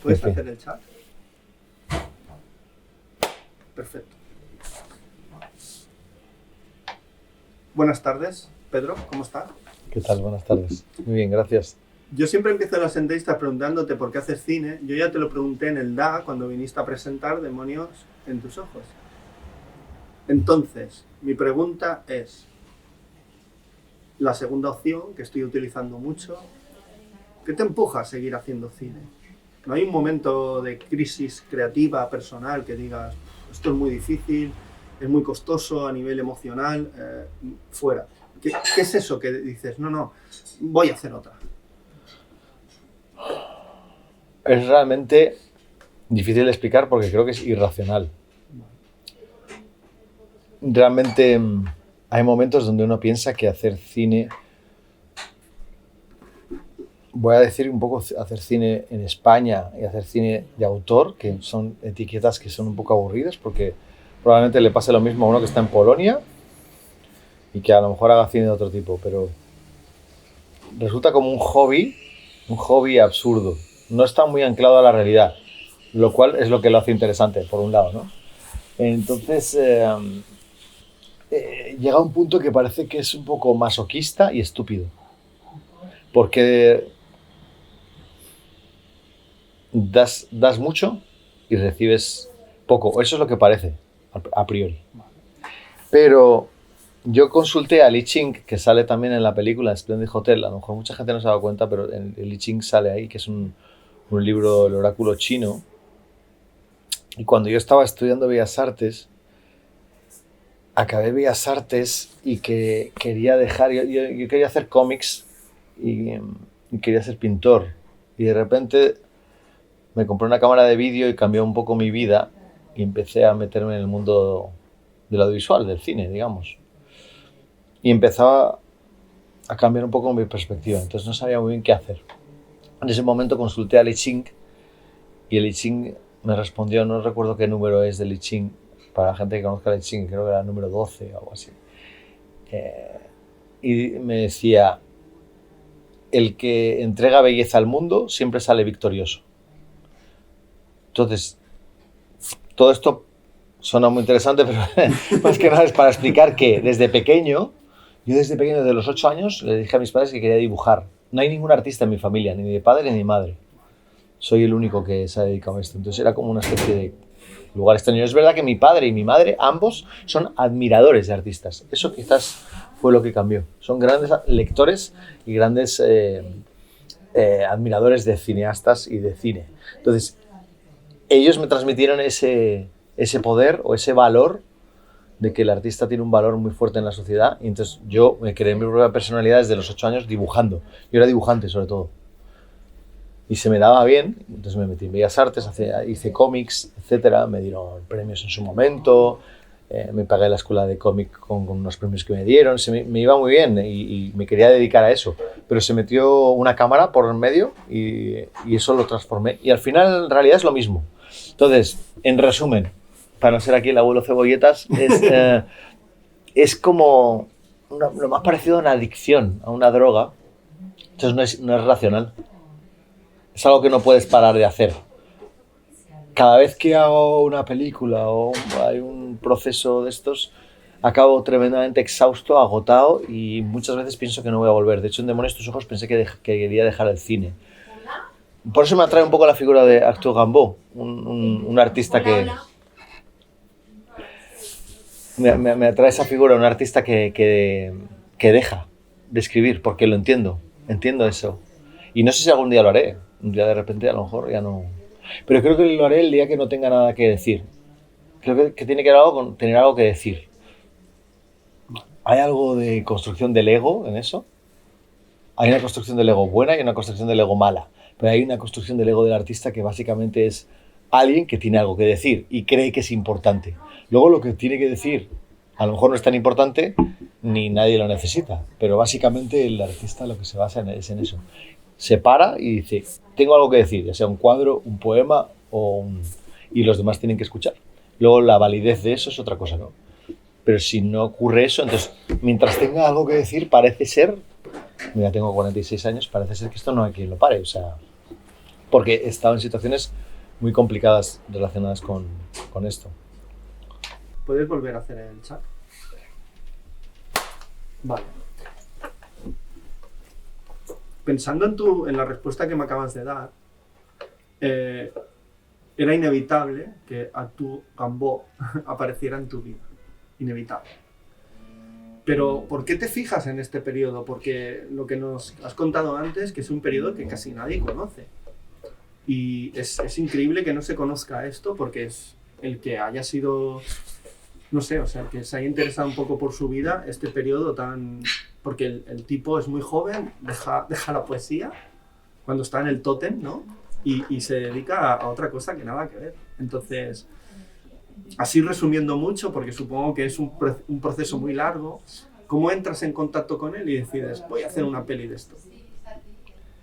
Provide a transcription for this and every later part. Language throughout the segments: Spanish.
¿Puedes hacer el chat? Perfecto. Buenas tardes, Pedro, ¿cómo estás? ¿Qué tal? Buenas tardes. Muy bien, gracias. Yo siempre empiezo las entrevistas preguntándote por qué haces cine. Yo ya te lo pregunté en el DA cuando viniste a presentar Demonios en tus ojos. Entonces, mi pregunta es, la segunda opción, que estoy utilizando mucho, ¿qué te empuja a seguir haciendo cine? ¿No hay un momento de crisis creativa, personal, que digas, esto es muy difícil, es muy costoso a nivel emocional, fuera? ¿Qué es eso que dices, no, voy a hacer otra? Es realmente difícil de explicar porque creo que es irracional. Realmente hay momentos donde uno piensa que hacer cine, voy a decir un poco hacer cine en España y hacer cine de autor, que son etiquetas que son un poco aburridas porque probablemente le pase lo mismo a uno que está en Polonia y que a lo mejor haga cine de otro tipo, pero resulta como un hobby absurdo. No está muy anclado a la realidad, lo cual es lo que lo hace interesante, por un lado, ¿no? Entonces, llega a un punto que parece que es un poco masoquista y estúpido. Porque das mucho y recibes poco. Eso es lo que parece, a priori. Pero yo consulté a Li Ching, que sale también en la película Splendid Hotel. A lo mejor mucha gente no se ha dado cuenta, pero Li Ching sale ahí, que es un libro, El oráculo chino. Y cuando yo estaba estudiando Bellas Artes, acabé Bellas Artes y que quería dejar... Yo quería hacer cómics y quería ser pintor. Y de repente me compré una cámara de vídeo y cambió un poco mi vida y empecé a meterme en el mundo del audiovisual, del cine, digamos. Y empezaba a cambiar un poco mi perspectiva. Entonces no sabía muy bien qué hacer. En ese momento consulté a Li Ching y el Li Ching me respondió, no recuerdo qué número es de Li Ching, para la gente que conozca a Li Ching, creo que era el número 12 o algo así. Y me decía, el que entrega belleza al mundo siempre sale victorioso. Entonces, todo esto suena muy interesante, pero más que nada es para explicar que desde pequeño, desde los 8 años, le dije a mis padres que quería dibujar. No hay ningún artista en mi familia, ni de padre ni de madre. Soy el único que se ha dedicado a esto. Entonces era como una especie de lugar extraño. Es verdad que mi padre y mi madre, ambos, son admiradores de artistas. Eso quizás fue lo que cambió. Son grandes lectores y grandes admiradores de cineastas y de cine. Entonces, ellos me transmitieron ese poder o ese valor de que el artista tiene un valor muy fuerte en la sociedad. Y entonces yo me creé mi propia personalidad desde los 8 años dibujando. Yo era dibujante, sobre todo. Y se me daba bien, entonces me metí en Bellas Artes, hice cómics, etcétera. Me dieron premios en su momento, me pagué la escuela de cómic con unos premios que me dieron. Me iba muy bien y me quería dedicar a eso. Pero se metió una cámara por el medio y eso lo transformé. Y al final, en realidad, es lo mismo. Entonces, en resumen, para no ser aquí el abuelo cebolletas, es como lo más parecido a una adicción, a una droga. Entonces no es racional. Es algo que no puedes parar de hacer. Cada vez que hago una película o hay un proceso de estos, acabo tremendamente exhausto, agotado y muchas veces pienso que no voy a volver. De hecho, en Demonios tus ojos pensé que quería dejar el cine. Por eso me atrae un poco la figura de Arthur Rimbaud, un artista que... Me atrae esa figura, un artista que deja de escribir, porque lo entiendo eso. Y no sé si algún día lo haré. Un día de repente a lo mejor ya no... Pero creo que lo haré el día que no tenga nada que decir. Creo que tiene que ver algo con tener algo que decir. ¿Hay algo de construcción del ego en eso? Hay una construcción del ego buena y una construcción del ego mala. Pero hay una construcción del ego del artista que básicamente es alguien que tiene algo que decir y cree que es importante. Luego lo que tiene que decir a lo mejor no es tan importante ni nadie lo necesita. Pero básicamente el artista lo que se basa es en eso. Se para y dice, tengo algo que decir, ya sea un cuadro, un poema y los demás tienen que escuchar. Luego la validez de eso es otra cosa, ¿no? Pero si no ocurre eso, entonces mientras tenga algo que decir parece ser, mira, tengo 46 años, parece ser que esto no hay quien lo pare, o sea, porque he estado en situaciones muy complicadas relacionadas con esto. ¿Puedes volver a hacer el chat? Vale. Pensando en la respuesta que me acabas de dar, era inevitable que Arthur Rimbaud apareciera en tu vida. Inevitable. Pero, ¿por qué te fijas en este periodo? Porque lo que nos has contado antes, que es un periodo que casi nadie conoce. Y es increíble que no se conozca esto, porque es el que haya sido, no sé, o sea, el que se haya interesado un poco por su vida, este periodo tan... Porque el tipo es muy joven, deja la poesía cuando está en el tótem, ¿no? Y se dedica a otra cosa que nada que ver. Entonces, así resumiendo mucho, porque supongo que es un proceso muy largo, ¿cómo entras en contacto con él y decides, voy a hacer una peli de esto?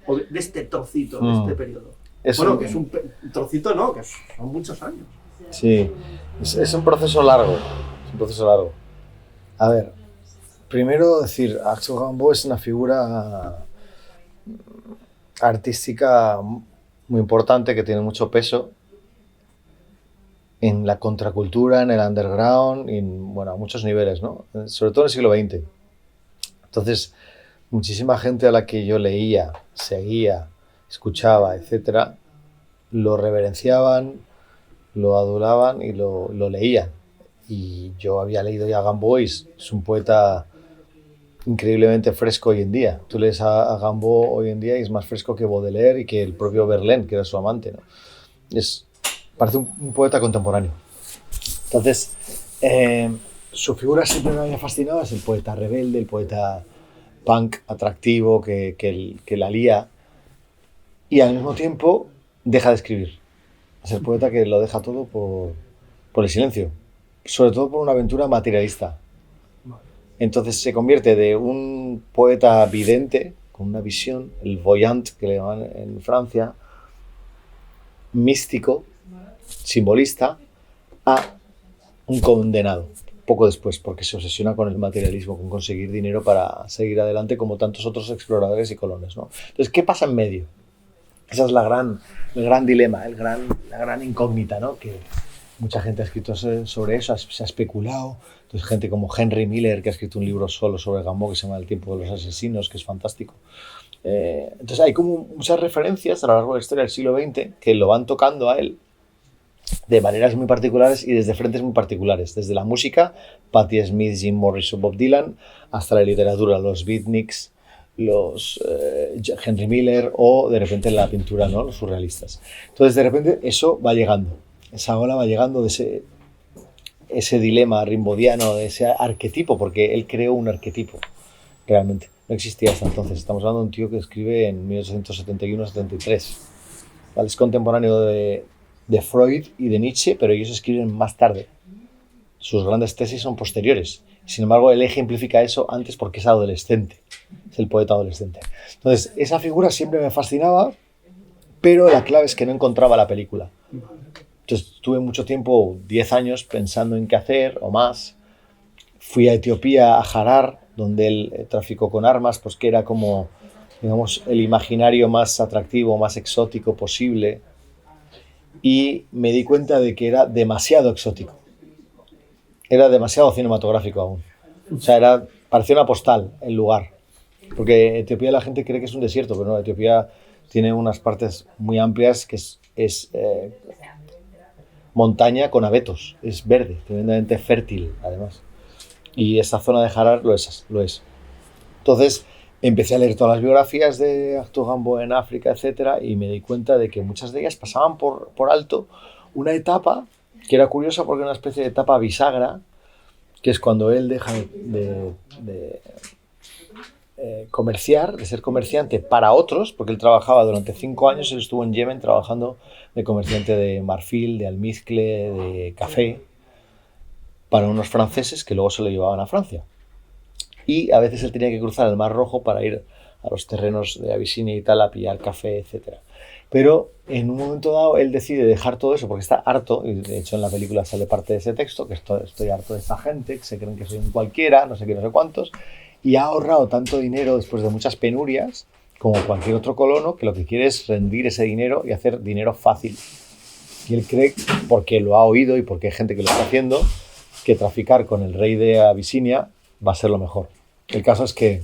O de este trocito, de este periodo. Bueno, que es un trocito, no, que son muchos años. Sí, es un proceso largo. Es un proceso largo. A ver, primero decir, Arthur Rimbaud es una figura artística muy importante que tiene mucho peso en la contracultura, en el underground, bueno, a muchos niveles, ¿no? Sobre todo en el siglo XX. Entonces, muchísima gente a la que yo leía, seguía, escuchaba, etcétera, lo reverenciaban, lo adulaban y lo leían. Y yo había leído ya Gambois, es un poeta increíblemente fresco hoy en día. Tú lees a Rimbaud hoy en día y es más fresco que Baudelaire y que el propio Verlaine, que era su amante, ¿no? Parece un poeta contemporáneo. Entonces, su figura siempre me había fascinado, es el poeta rebelde, el poeta punk atractivo que la lía y al mismo tiempo deja de escribir. Es el poeta que lo deja todo por el silencio, sobre todo por una aventura materialista. Entonces se convierte de un poeta vidente, con una visión, el voyant que le llaman en Francia, místico, simbolista, a un condenado, poco después, porque se obsesiona con el materialismo, con conseguir dinero para seguir adelante como tantos otros exploradores y colonos, ¿no? Entonces, ¿qué pasa en medio? Esa es el gran dilema, la gran incógnita, ¿no? Que mucha gente ha escrito sobre eso, se ha especulado. Entonces, gente como Henry Miller, que ha escrito un libro solo sobre Rimbaud que se llama El tiempo de los asesinos, que es fantástico. Entonces, hay como muchas referencias a lo largo de la historia del siglo XX que lo van tocando a él de maneras muy particulares y desde frentes muy particulares. Desde la música, Patti Smith, Jim Morrison, Bob Dylan, hasta la literatura, los beatniks, los Henry Miller o de repente la pintura, ¿no? Los surrealistas. Entonces de repente eso va llegando, esa ola va llegando de ese dilema rimbaudiano, de ese arquetipo, porque él creó un arquetipo, realmente. No existía hasta entonces. Estamos hablando de un tío que escribe en 1871-73. ¿Vale? Es contemporáneo de Freud y de Nietzsche, pero ellos escriben más tarde. Sus grandes tesis son posteriores. Sin embargo, él ejemplifica eso antes porque es adolescente. Es el poeta adolescente. Entonces, esa figura siempre me fascinaba, pero la clave es que no encontraba la película. Entonces, tuve mucho tiempo, 10 años, pensando en qué hacer o más. Fui a Etiopía, a Harar, donde él traficó con armas, pues que era como, digamos, el imaginario más atractivo, más exótico posible. Y me di cuenta de que era demasiado exótico. Era demasiado cinematográfico aún. O sea, parecía una postal el lugar. Porque Etiopía la gente cree que es un desierto, pero no, Etiopía tiene unas partes muy amplias que es montaña con abetos. Es verde, tremendamente fértil, además. Y esa zona de Harar lo es. Entonces empecé a leer todas las biografías de Arthur Rimbaud en África, etcétera, y me di cuenta de que muchas de ellas pasaban por alto una etapa que era curiosa porque era una especie de etapa bisagra, que es cuando él deja de comerciar, de ser comerciante para otros, porque él trabajaba durante 5 años, él estuvo en Yemen trabajando de comerciante de marfil, de almizcle, de café, para unos franceses que luego se lo llevaban a Francia. Y a veces él tenía que cruzar el Mar Rojo para ir a los terrenos de Abisinia y tal, a pillar café, etc. Pero en un momento dado él decide dejar todo eso porque está harto, y de hecho en la película sale parte de ese texto, que estoy harto de esta gente, que se creen que soy un cualquiera, no sé qué, no sé cuántos, y ha ahorrado tanto dinero después de muchas penurias como cualquier otro colono, que lo que quiere es rendir ese dinero y hacer dinero fácil. Y él cree, porque lo ha oído y porque hay gente que lo está haciendo, que traficar con el rey de Abisinia va a ser lo mejor. El caso es que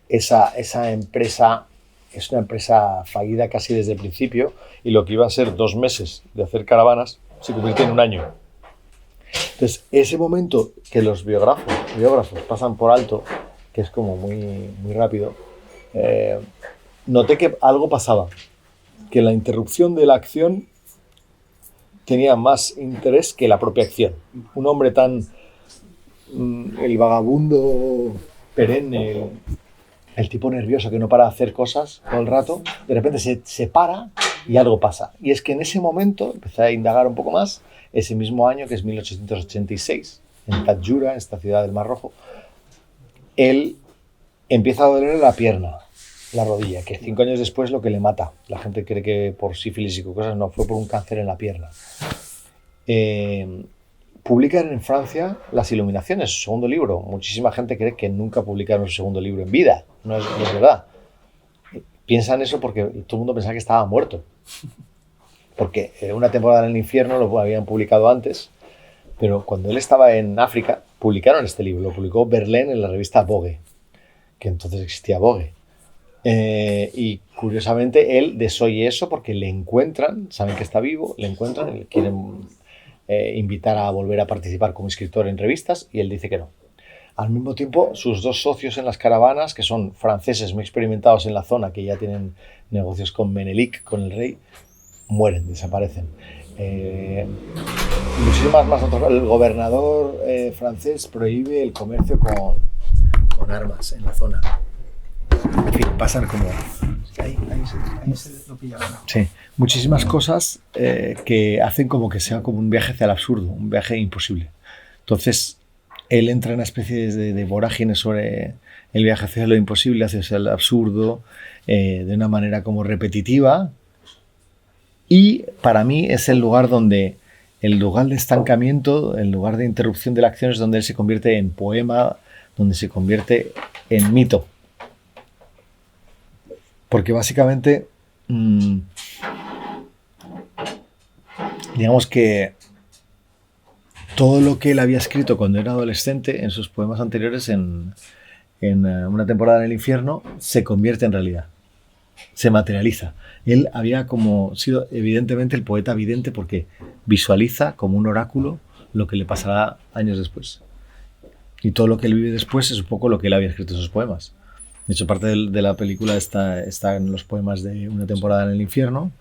esa empresa es una empresa fallida casi desde el principio, y lo que iba a ser 2 meses de hacer caravanas se convierte en 1 año. Entonces, ese momento que los biógrafos pasan por alto, que es como muy rápido, noté que algo pasaba, que la interrupción de la acción tenía más interés que la propia acción. Un hombre tan... el vagabundo perenne, el tipo nervioso que no para de hacer cosas todo el rato, de repente se para y algo pasa. Y es que en ese momento, empecé a indagar un poco más, ese mismo año, que es 1886, en Tadjura, esta ciudad del Mar Rojo, él empieza a doler la pierna, la rodilla, que 5 años después lo que le mata. La gente cree que por sífilis y cosas, no, fue por un cáncer en la pierna. Publican en Francia Las Iluminaciones, su segundo libro. Muchísima gente cree que nunca publicaron su segundo libro en vida. No es verdad. Piensan eso porque todo el mundo pensaba que estaba muerto. Porque Una temporada en el infierno lo habían publicado antes, pero cuando él estaba en África, publicaron este libro. Lo publicó Verlaine en la revista Vogue, que entonces existía Vogue. Y curiosamente él desoye eso porque le encuentran, saben que está vivo, le encuentran y le quieren invitar a volver a participar como escritor en revistas, y él dice que no. Al mismo tiempo, sus 2 socios en las caravanas, que son franceses muy experimentados en la zona, que ya tienen negocios con Menelik, con el rey, mueren, desaparecen. Muchísimas más otros. El gobernador francés prohíbe el comercio con armas en la zona. En fin, pasan como... Ahí se lo pillaron. Sí, muchísimas cosas que hacen como que sea como un viaje hacia el absurdo, un viaje imposible. Entonces, él entra en una especie de vorágine sobre el viaje hacia lo imposible, hacia el absurdo, de una manera como repetitiva. Y para mí es el lugar donde, el lugar de estancamiento, el lugar de interrupción de la acción, es donde él se convierte en poema, donde se convierte en mito. Porque básicamente, digamos que todo lo que él había escrito cuando era adolescente en sus poemas anteriores, en Una temporada en el infierno, se convierte en realidad, se materializa. Él había como sido evidentemente el poeta vidente porque visualiza como un oráculo lo que le pasará años después. Y todo lo que él vive después es un poco lo que él había escrito en sus poemas. De hecho, parte de la película está en los poemas de Una temporada en el infierno.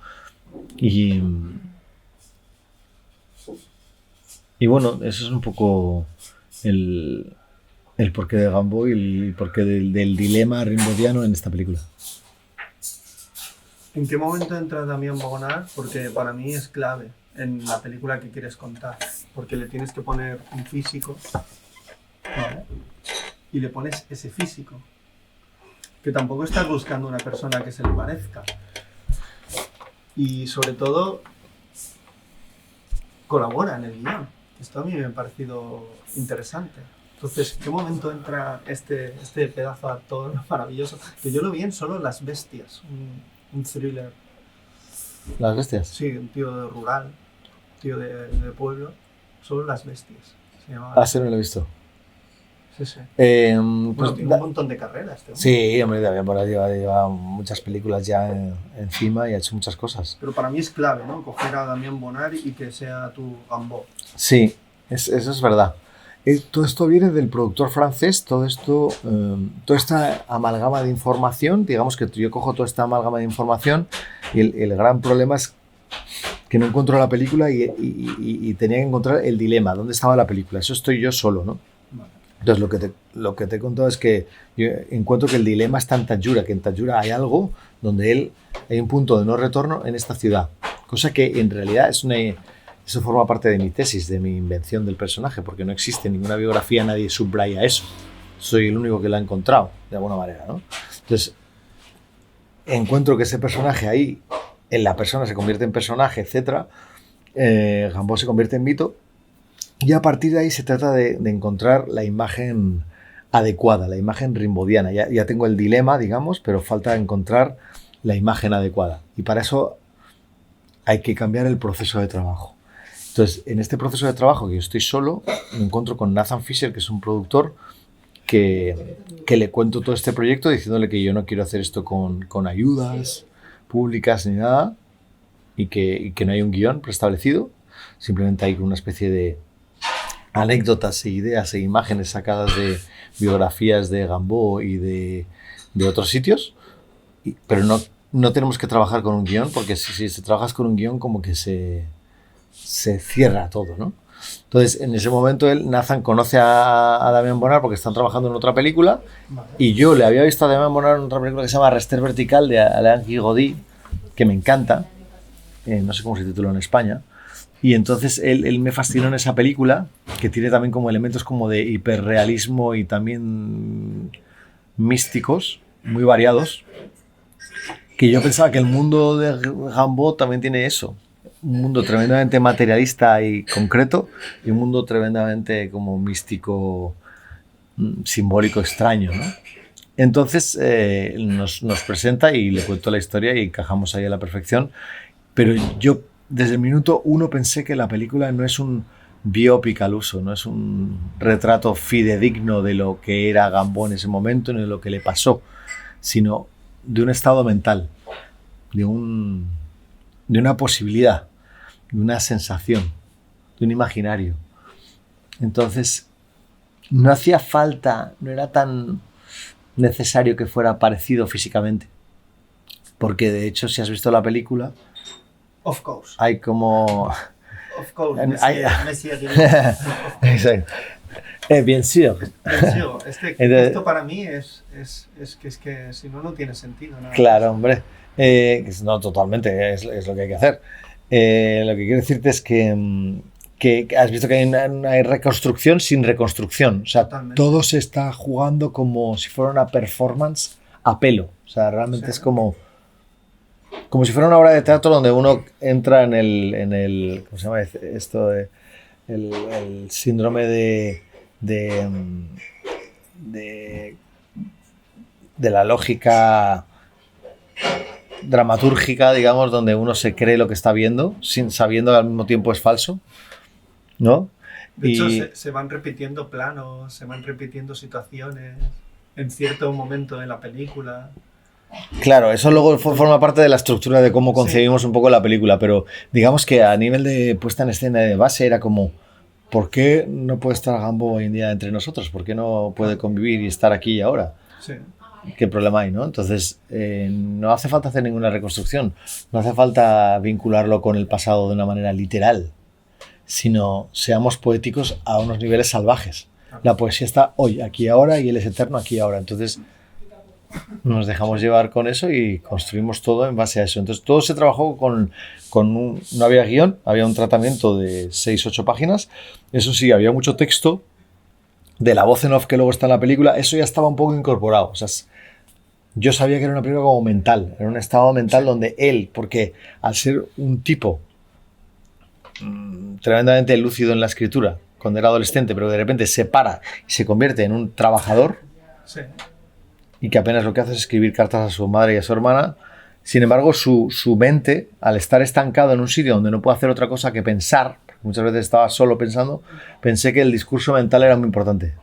Y bueno, eso es un poco el porqué de Rimbaud y el porqué del dilema rimbaudиano en esta película. ¿En qué momento entra Damián Bonnard? Porque para mí es clave en la película que quieres contar. Porque le tienes que poner un físico, ¿vale? Y le pones ese físico. Que tampoco estás buscando una persona que se le parezca. Y sobre todo, colabora en el guión. Esto a mí me ha parecido interesante. Entonces, ¿en qué momento entra este pedazo de actor maravilloso? Que yo lo vi en Solo las bestias, un thriller. ¿Las bestias? Sí, un tío rural, un tío de pueblo. Solo las bestias. Sí, no lo he visto. Sí, sí. Pues tiene un montón de carreras. Sí, hombre, Damián Bonnard lleva muchas películas ya encima y ha hecho muchas cosas. Pero para mí es clave, ¿no? Coger a Damián Bonnard y que sea tu Rimbaud. Sí, eso es verdad. Todo esto viene del productor francés, toda esta amalgama de información, digamos que yo cojo toda esta amalgama de información y el gran problema es que no encuentro la película y tenía que encontrar el dilema, ¿dónde estaba la película? Eso estoy yo solo, ¿no? Entonces lo que te he contado es que yo encuentro que el dilema está en Tadjura, que en Tadjura hay algo donde hay un punto de no retorno en esta ciudad, cosa que en realidad eso forma parte de mi tesis, de mi invención del personaje, porque no existe ninguna biografía, nadie subraya eso. Soy el único que lo ha encontrado, de alguna manera, ¿no? Entonces, encuentro que ese personaje ahí, en la persona se convierte en personaje, etc. Rimbaud se convierte en mito, y a partir de ahí se trata de encontrar la imagen adecuada, la imagen rimbaudiana. Ya tengo el dilema, digamos, pero falta encontrar la imagen adecuada. Y para eso hay que cambiar el proceso de trabajo. Entonces, en este proceso de trabajo, que yo estoy solo, me encuentro con Nathan Fisher, que es un productor, que le cuento todo este proyecto diciéndole que yo no quiero hacer esto con ayudas públicas ni nada, y que no hay un guión preestablecido, simplemente hay una especie de anécdotas e ideas e imágenes sacadas de biografías de Gambo y de otros sitios, pero no tenemos que trabajar con un guión, porque si trabajas con un guión como que se cierra todo, ¿no? Entonces, en ese momento Nathan conoce a Damián Bonnar porque están trabajando en otra película, y yo le había visto a Damián Bonnar en otra película que se llama Rester Vertical, de Alain Guigaudy, que me encanta, no sé cómo se titula en España, y entonces él me fascinó en esa película, que tiene también como elementos como de hiperrealismo y también místicos, muy variados, que yo pensaba que el mundo de Gambo también tiene eso. Un mundo tremendamente materialista y concreto, y un mundo tremendamente como místico, simbólico, extraño, ¿no? Entonces nos presenta y le cuento la historia y encajamos ahí a la perfección. Pero yo desde el minuto 1 pensé que la película no es un biopic al uso, no es un retrato fidedigno de lo que era Gambo en ese momento ni de lo que le pasó, sino de un estado mental, de una posibilidad, de una sensación, de un imaginario. Entonces, no hacía falta, no era tan necesario que fuera parecido físicamente, porque de hecho, si has visto la película, Of course. hay como... Of course. Exacto. Bien sûr. Esto para mí es que si no tiene sentido. Nada claro, hombre. No, totalmente, es lo que hay que hacer. Lo que quiero decirte es que has visto que hay una reconstrucción sin reconstrucción. O sea, totalmente. Todo se está jugando como si fuera una performance a pelo. O sea, realmente sí. Es como si fuera una obra de teatro donde uno entra en el ¿cómo se llama esto? El síndrome de la lógica dramatúrgica, digamos, donde uno se cree lo que está viendo, sabiendo que al mismo tiempo es falso, ¿no? De hecho, se van repitiendo planos, se van repitiendo situaciones en cierto momento de la película. Claro, eso luego forma parte de la estructura de cómo concebimos un poco la película, pero digamos que a nivel de puesta en escena de base era como, ¿por qué no puede estar Gambo hoy en día entre nosotros? ¿Por qué no puede convivir y estar aquí y ahora? Sí. ¿Qué problema hay, no? Entonces, no hace falta hacer ninguna reconstrucción, no hace falta vincularlo con el pasado de una manera literal, sino seamos poéticos a unos niveles salvajes. La poesía está hoy, aquí y ahora, y él es eterno aquí y ahora. Entonces, nos dejamos llevar con eso y construimos todo en base a eso. Entonces, todo se trabajó no había guión, había un tratamiento de 6-8 páginas. Eso sí, había mucho texto de la voz en off que luego está en la película. Eso ya estaba un poco incorporado. O sea, yo sabía que era una película como mental, era un estado mental donde él, porque al ser un tipo tremendamente lúcido en la escritura, cuando era adolescente, pero de repente se para y se convierte en un trabajador, sí, y que apenas lo que hace es escribir cartas a su madre y a su hermana. Sin embargo, su mente, al estar estancado en un sitio donde no puede hacer otra cosa que pensar, porque muchas veces estaba solo pensando, pensé que el discurso mental era muy importante,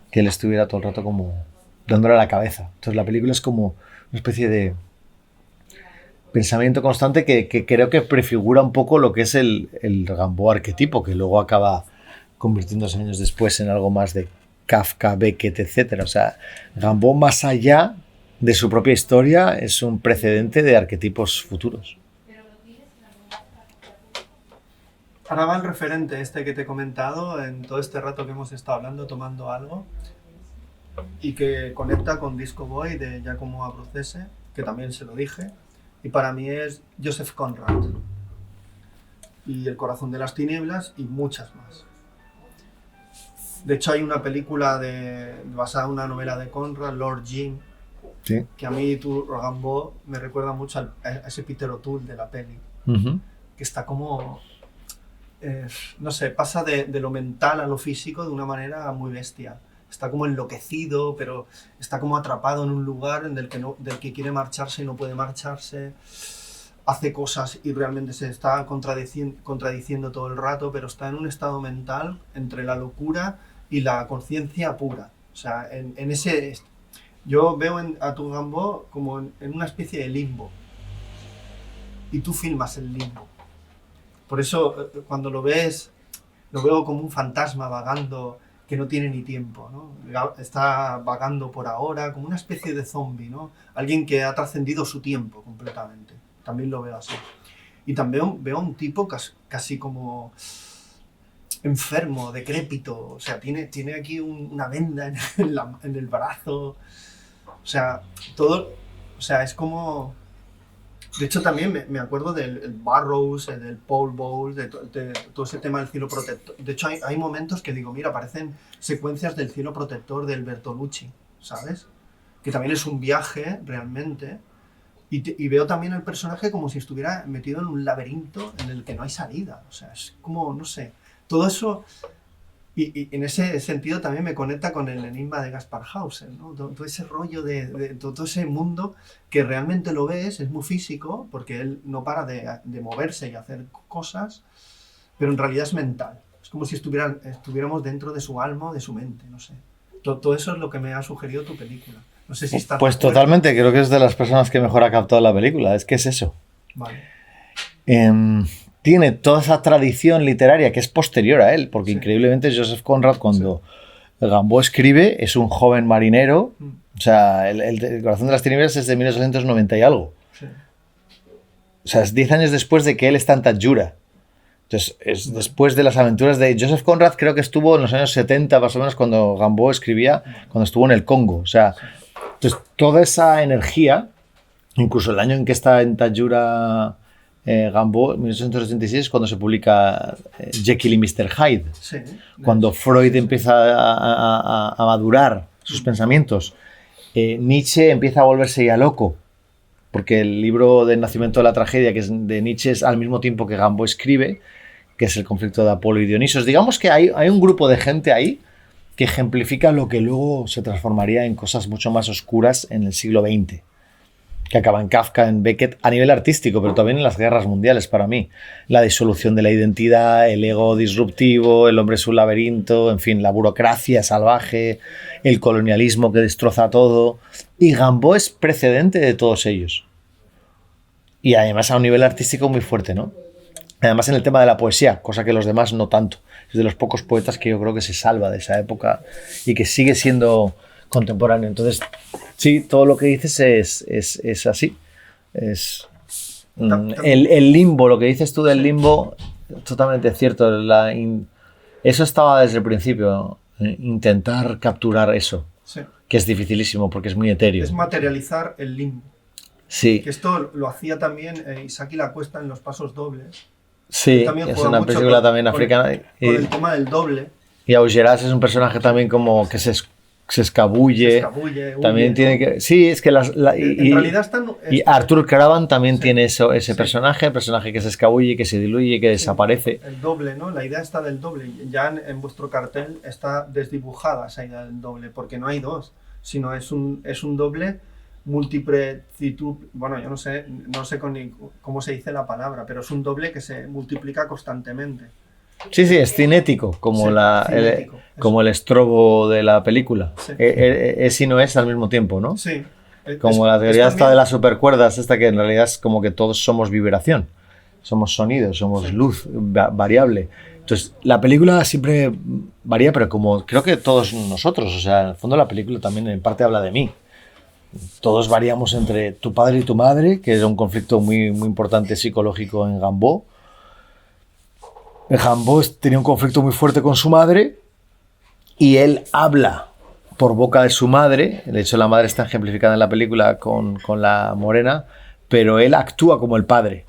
que él estuviera todo el rato como dándole a la cabeza. Entonces la película es como una especie de pensamiento constante que creo que prefigura un poco lo que es el Gambo arquetipo, que luego acaba convirtiéndose años después en algo más de Kafka, Beckett, etc. O sea, Gambo, más allá de su propia historia, es un precedente de arquetipos futuros. Ahora va el referente este que te he comentado en todo este rato que hemos estado hablando, tomando algo, y que conecta con Disco Boy de Giacomo Abruzzese, que también se lo dije, y para mí es Joseph Conrad y El corazón de las tinieblas y muchas más. De hecho hay una película basada en una novela de Conrad, Lord Jim, sí, que a mí Gambo me recuerda mucho a ese Peter O'Toole de la peli, que está como no sé, pasa de lo mental a lo físico de una manera muy bestia. está como enloquecido, pero está como atrapado en un lugar del que quiere marcharse y no puede marcharse. Hace cosas y realmente se está contradiciendo todo el rato, pero está en un estado mental entre la locura y la conciencia pura. O sea, en ese... Yo veo a tu Gambo como en una especie de limbo. Y tú filmas el limbo. Por eso, cuando lo ves, lo veo como un fantasma vagando que no tiene ni tiempo, ¿no? Está vagando por ahora, como una especie de zombie, ¿no? Alguien que ha trascendido su tiempo completamente. También lo veo así. Y también veo un tipo casi como enfermo, decrépito. O sea, tiene aquí una venda en el brazo. O sea, todo... O sea, es como... De hecho, también me acuerdo del Burroughs, del Paul Bowles, de todo ese tema del cielo protector. De hecho, hay momentos que digo, mira, parecen secuencias del cielo protector del Bertolucci, ¿sabes? Que también es un viaje, realmente. Y veo también el personaje como si estuviera metido en un laberinto en el que no hay salida. O sea, es como, no sé, todo eso... Y en ese sentido también me conecta con el enigma de Gaspar Hauser, ¿no? Todo ese rollo de todo ese mundo que realmente lo ves, es muy físico, porque él no para de moverse y hacer cosas, pero en realidad es mental. Es como si estuviéramos dentro de su alma o de su mente, no sé. Todo eso es lo que me ha sugerido tu película. No sé si está... Pues totalmente, creo que es de las personas que mejor ha captado la película, es que es eso. Vale. Tiene toda esa tradición literaria que es posterior a él, porque Sí. increíblemente Joseph Conrad, cuando Gambo escribe, es un joven marinero. O sea, el Corazón de las Tinieblas es de 1890 y algo. Sí. O sea, es 10 años después de que él está en Tadjura. Entonces, es después de las aventuras de Joseph Conrad, creo que estuvo en los años 70, más o menos, cuando Gambo escribía, cuando estuvo en el Congo. O sea, entonces, toda esa energía, incluso el año en que está en Tadjura Gambo, 1886, cuando se publica Jekyll y Mr. Hyde. Sí. Cuando Freud empieza a madurar sus pensamientos. Nietzsche empieza a volverse ya loco, porque el libro del nacimiento de la tragedia, que es de Nietzsche, es al mismo tiempo que Gambo escribe, que es el conflicto de Apolo y Dionisos. Digamos que hay un grupo de gente ahí que ejemplifica lo que luego se transformaría en cosas mucho más oscuras en el siglo XX, que acaba en Kafka, en Beckett, a nivel artístico, pero también en las guerras mundiales para mí. La disolución de la identidad, el ego disruptivo, el hombre es un laberinto, en fin, la burocracia salvaje, el colonialismo que destroza todo. Y Gambo es precedente de todos ellos. Y además a un nivel artístico muy fuerte, ¿no? Además en el tema de la poesía, cosa que los demás no tanto. Es de los pocos poetas que yo creo que se salva de esa época y que sigue siendo contemporáneo. Entonces, sí, todo lo que dices es así. Es el limbo, lo que dices tú del limbo, totalmente cierto. Eso estaba desde el principio, intentar capturar eso, Sí. que es dificilísimo porque es muy etéreo. Es materializar el limbo. Sí, Que esto lo hacía también Isaki Lacuesta en Los Pasos Dobles. sí, También es juega una mucho película con- también con- africana. Con el tema del doble. Y Augeras es un personaje también como que se escabulle. Se escabulle, huye, También tiene ¿no? que... Sí, es que En realidad están... y Arthur Cravan también Sí. tiene ese Sí. personaje, el personaje que se escabulle, que se diluye, que desaparece. El doble, ¿no? La idea está del doble. Ya en vuestro cartel está desdibujada esa idea del doble, porque no hay dos, sino es un doble múltiple, bueno, yo no sé cómo se dice la palabra, pero es un doble que se multiplica constantemente. Sí, sí, es cinético, como, Sí, cinético, eso. como el estrobo de la película. Sí. Es y no es al mismo tiempo, ¿no? Sí. Como la teoría esta de las supercuerdas, esta que en realidad es como que todos somos vibración, somos sonido, somos Sí. luz variable. Entonces, la película siempre varía, pero como creo que todos nosotros, o sea, en el fondo la película también en parte habla de mí. Todos variamos entre tu padre y tu madre, que era un conflicto muy, muy importante psicológico en Gambo. Gambo tenía un conflicto muy fuerte con su madre y él habla por boca de su madre. De hecho, la madre está ejemplificada en la película con la morena, pero él actúa como el padre.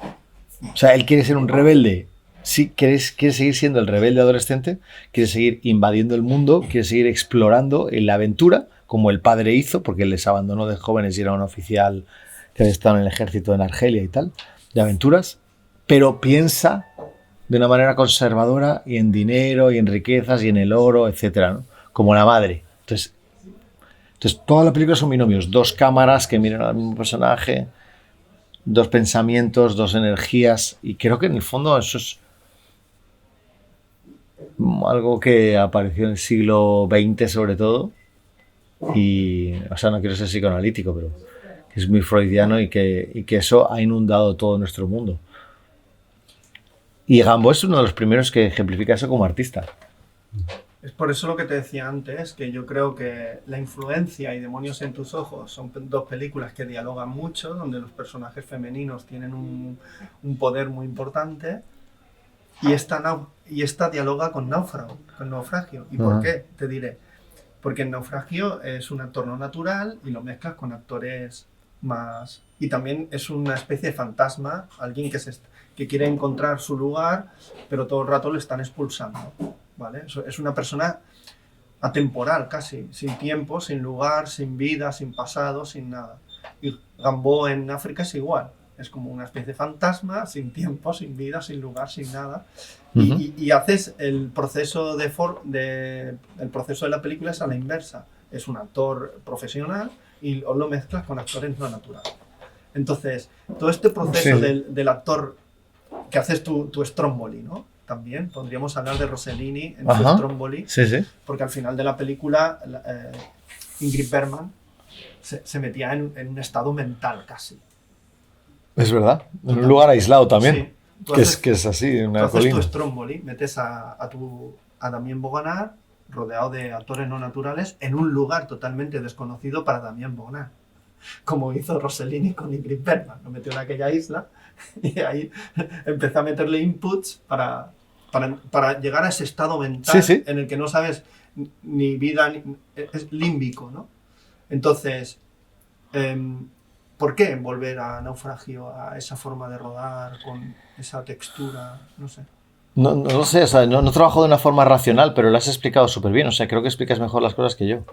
O sea, él quiere ser un rebelde. Sí, quiere seguir siendo el rebelde adolescente, quiere seguir invadiendo el mundo, quiere seguir explorando en la aventura, como el padre hizo, porque él les abandonó de jóvenes y era un oficial que había estado en el ejército en Argelia y tal, de aventuras, pero piensa de una manera conservadora y en dinero y en riquezas y en el oro, etcétera, ¿no? Como la madre. Entonces, toda la película son binomios, 2 cámaras que miran al mismo personaje, 2 pensamientos, 2 energías, y creo que en el fondo eso es algo que apareció en el siglo XX sobre todo, y, o sea, no quiero ser psicoanalítico, pero que es muy freudiano y que eso ha inundado todo nuestro mundo. Y Gambo es uno de los primeros que ejemplifica eso como artista. Es por eso lo que te decía antes, que yo creo que La influencia y Demonios en tus ojos son 2 películas que dialogan mucho, donde los personajes femeninos tienen un poder muy importante, y esta dialoga con Naufragio. ¿Y por qué? Te diré. Porque en Naufragio es un actor no natural y lo mezclas con actores más... Y también es una especie de fantasma, alguien que quiere encontrar su lugar, pero todo el rato le están expulsando, ¿vale? Es una persona atemporal casi, sin tiempo, sin lugar, sin vida, sin pasado, sin nada. Y Gambo en África es igual, es como una especie de fantasma, sin tiempo, sin vida, sin lugar, sin nada. Y haces el proceso el proceso de la película es a la inversa. Es un actor profesional y lo mezclas con actores no naturales. Entonces, todo este proceso del actor que haces tu Stromboli, ¿no? También podríamos hablar de Rossellini en su Stromboli, porque al final de la película Ingrid Bergman se metía en un estado mental casi. Es verdad, en un lugar aislado también, sí. que es así, en una colina. Haces tu Stromboli, metes a Damien Boganaar rodeado de actores no naturales en un lugar totalmente desconocido para Damien Boganaar, como hizo Rossellini con Ingrid Bergman. Lo metió en aquella isla y ahí empezó a meterle inputs para llegar a ese estado mental en el que no sabes ni vida, es límbico, ¿no? Entonces, ¿por qué volver a Naufragio, a esa forma de rodar, con esa textura? No sé. No sé, o sea, no trabajo de una forma racional, pero lo has explicado súper bien. O sea, creo que explicas mejor las cosas que yo.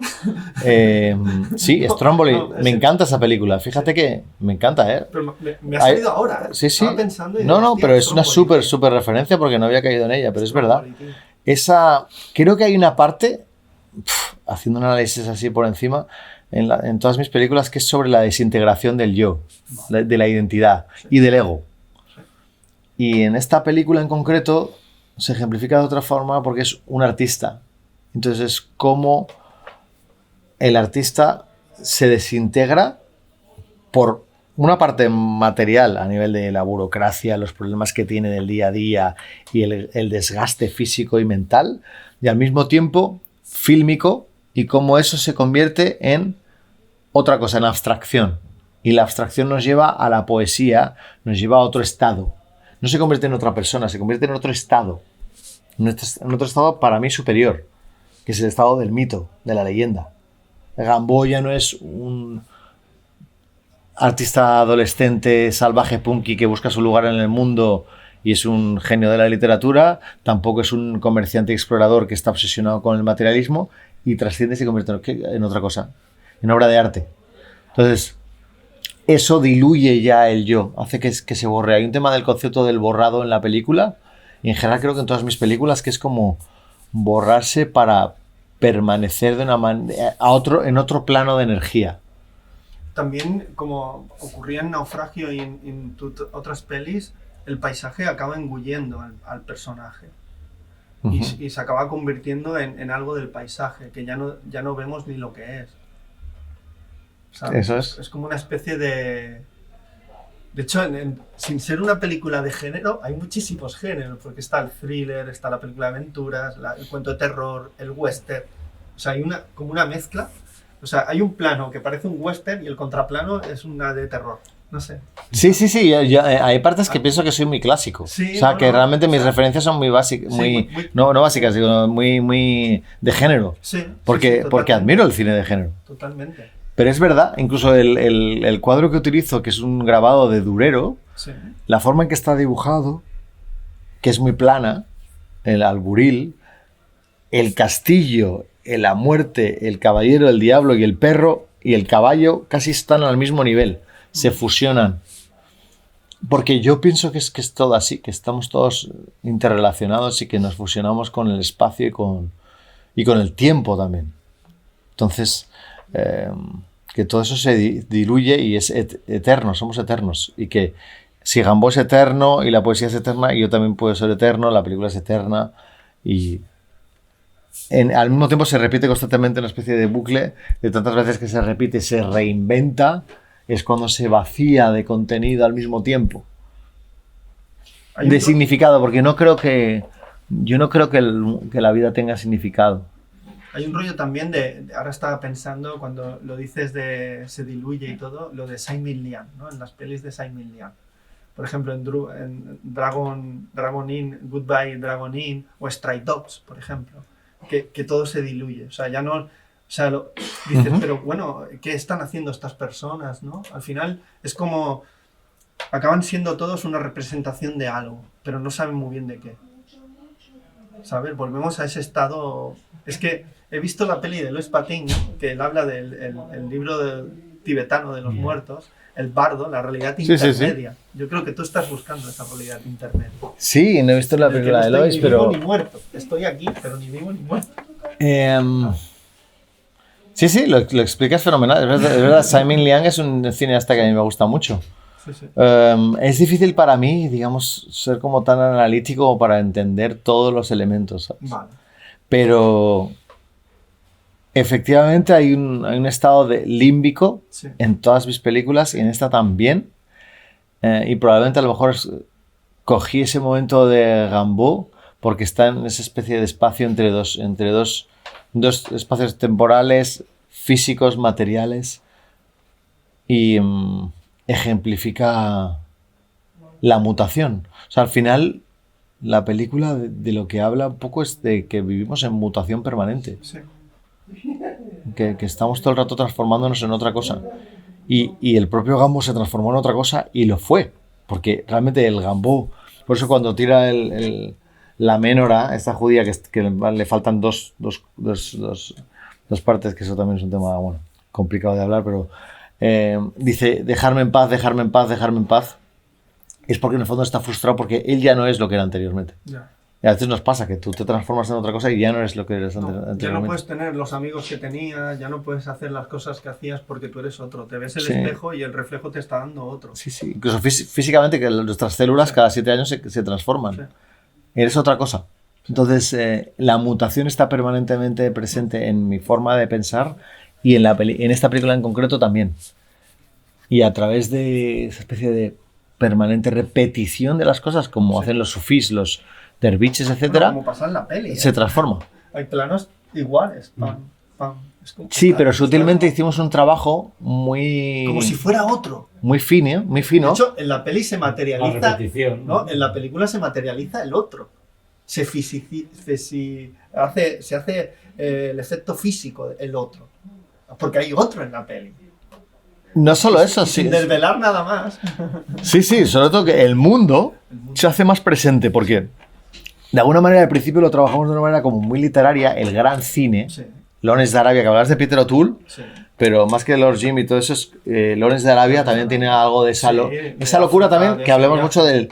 Sí, Stromboli, me encanta esa película. Fíjate que me encanta, ¿eh? Pero me ha salido ahora, ¿eh? Sí. Estaba pensando y no, pero es una súper referencia porque no había caído en ella, pero es verdad. Creo que hay una parte, haciendo un análisis así por encima, en todas mis películas, que es sobre la desintegración del yo, de la identidad y del ego. Y en esta película en concreto se ejemplifica de otra forma porque es un artista. Entonces es como el artista se desintegra por una parte material a nivel de la burocracia, los problemas que tiene del día a día y el desgaste físico y mental, y al mismo tiempo fílmico, y cómo eso se convierte en otra cosa, en abstracción. Y la abstracción nos lleva a la poesía, nos lleva a otro estado. No se convierte en otra persona, se convierte en otro estado. En otro estado para mí superior, que es el estado del mito, de la leyenda. Gambo ya no es un artista adolescente, salvaje, punky, que busca su lugar en el mundo y es un genio de la literatura. Tampoco es un comerciante explorador que está obsesionado con el materialismo y trasciende y se convierte en otra cosa, en obra de arte. Entonces, eso diluye ya el yo, hace que se borre. Hay un tema del concepto del borrado en la película, y en general creo que en todas mis películas, que es como borrarse para permanecer de una manera en otro plano de energía. También, como ocurría en Naufragio y en otras pelis, el paisaje acaba engullendo al personaje. Y se acaba convirtiendo en algo del paisaje, que ya no vemos ni lo que es. ¿Sabes? Eso es como una especie de... De hecho, sin ser una película de género, hay muchísimos géneros, porque está el thriller, está la película de aventuras, el cuento de terror, el western. O sea, hay como una mezcla. O sea, hay un plano que parece un western y el contraplano es una de terror. No sé. Sí. Hay partes que pienso que soy muy clásico. Sí, o sea, que realmente mis referencias son muy básicas, no básicas, sino muy de género. Sí. Porque admiro el cine de género. Totalmente. Pero es verdad, incluso el cuadro que utilizo, que es un grabado de Durero, la forma en que está dibujado, que es muy plana, el alburil, el castillo, la muerte, el caballero, el diablo y el perro y el caballo casi están al mismo nivel, se fusionan. Porque yo pienso que es todo así, que estamos todos interrelacionados y que nos fusionamos con el espacio y con el tiempo también. Entonces, que todo eso se diluye y es eterno, somos eternos. Y que si Gambo es eterno y la poesía es eterna, yo también puedo ser eterno, la película es eterna y al mismo tiempo se repite constantemente una especie de bucle de tantas veces que se repite, se reinventa, es cuando se vacía de contenido al mismo tiempo. De significado, porque yo no creo que la vida tenga significado. Hay un rollo también ahora estaba pensando, cuando lo dices de se diluye y todo, lo de Simon Lian, ¿no? En las pelis de Simon Lian. Por ejemplo, en Dragon Inn, Goodbye Dragon Inn, o Stray Dogs, por ejemplo, que todo se diluye. O sea, ya no... O sea, dices, pero bueno, ¿qué están haciendo estas personas, no? Al final es como... Acaban siendo todos una representación de algo, pero no saben muy bien de qué. ¿Sabes? Volvemos a ese estado... Es que he visto la peli de Luis Patín, ¿no? Que él habla el libro tibetano de los muertos, el bardo, la realidad intermedia. Sí. Yo creo que tú estás buscando esa realidad intermedia. Sí, no he visto la película de Lois, pero... Ni vivo ni muerto. Estoy aquí, pero ni vivo ni muerto. Sí, lo explicas fenomenal. Es verdad, Simon Liang es un cineasta que a mí me gusta mucho. Sí. Es difícil para mí, digamos, ser como tan analítico para entender todos los elementos, ¿sabes? Vale. Pero efectivamente hay un estado de límbico en todas mis películas y en esta también. Y probablemente a lo mejor cogí ese momento de Gambo porque está en esa especie de espacio entre dos espacios temporales, físicos, materiales y ejemplifica la mutación. O sea, al final la película de lo que habla un poco es de que vivimos en mutación permanente. Sí. Que estamos todo el rato transformándonos en otra cosa. Y el propio Gambo se transformó en otra cosa y lo fue. Porque realmente el Gambo... Por eso cuando tira la Ménora, esta judía que le faltan dos partes, que eso también es un tema complicado de hablar, pero dice dejarme en paz, dejarme en paz, dejarme en paz. Es porque en el fondo está frustrado porque él ya no es lo que era anteriormente. Ya. Y a veces nos pasa que tú te transformas en otra cosa y ya no eres lo que eres anteriormente. Ya no puedes tener los amigos que tenías, ya no puedes hacer las cosas que hacías porque tú eres otro. Te ves el espejo y el reflejo te está dando otro. Sí. Incluso físicamente, que nuestras células cada 7 años se transforman. Sí. Eres otra cosa. Entonces, la mutación está permanentemente presente en mi forma de pensar y en esta película en concreto también. Y a través de esa especie de permanente repetición de las cosas, como hacen los sufís, los derviches, etcétera, como pasa en la peli, se transforma. Hay planos iguales, pam. Sí, pero sutilmente hicimos un trabajo muy... Como si fuera otro. Muy fino. De hecho, en la peli se materializa... La repetición, ¿no? En la película se materializa el otro. Se hace el efecto físico el otro. Porque hay otro en la peli. No solo eso, sí. Sin desvelar nada más. Sí, sobre todo que el mundo se hace más presente porque de alguna manera al principio lo trabajamos de una manera como muy literaria, el gran cine, Lawrence de Arabia, que hablabas de Peter O'Toole, pero más que Lord Jim y todo eso, Lawrence de Arabia también tiene algo de esa locura también, que hablemos mucho del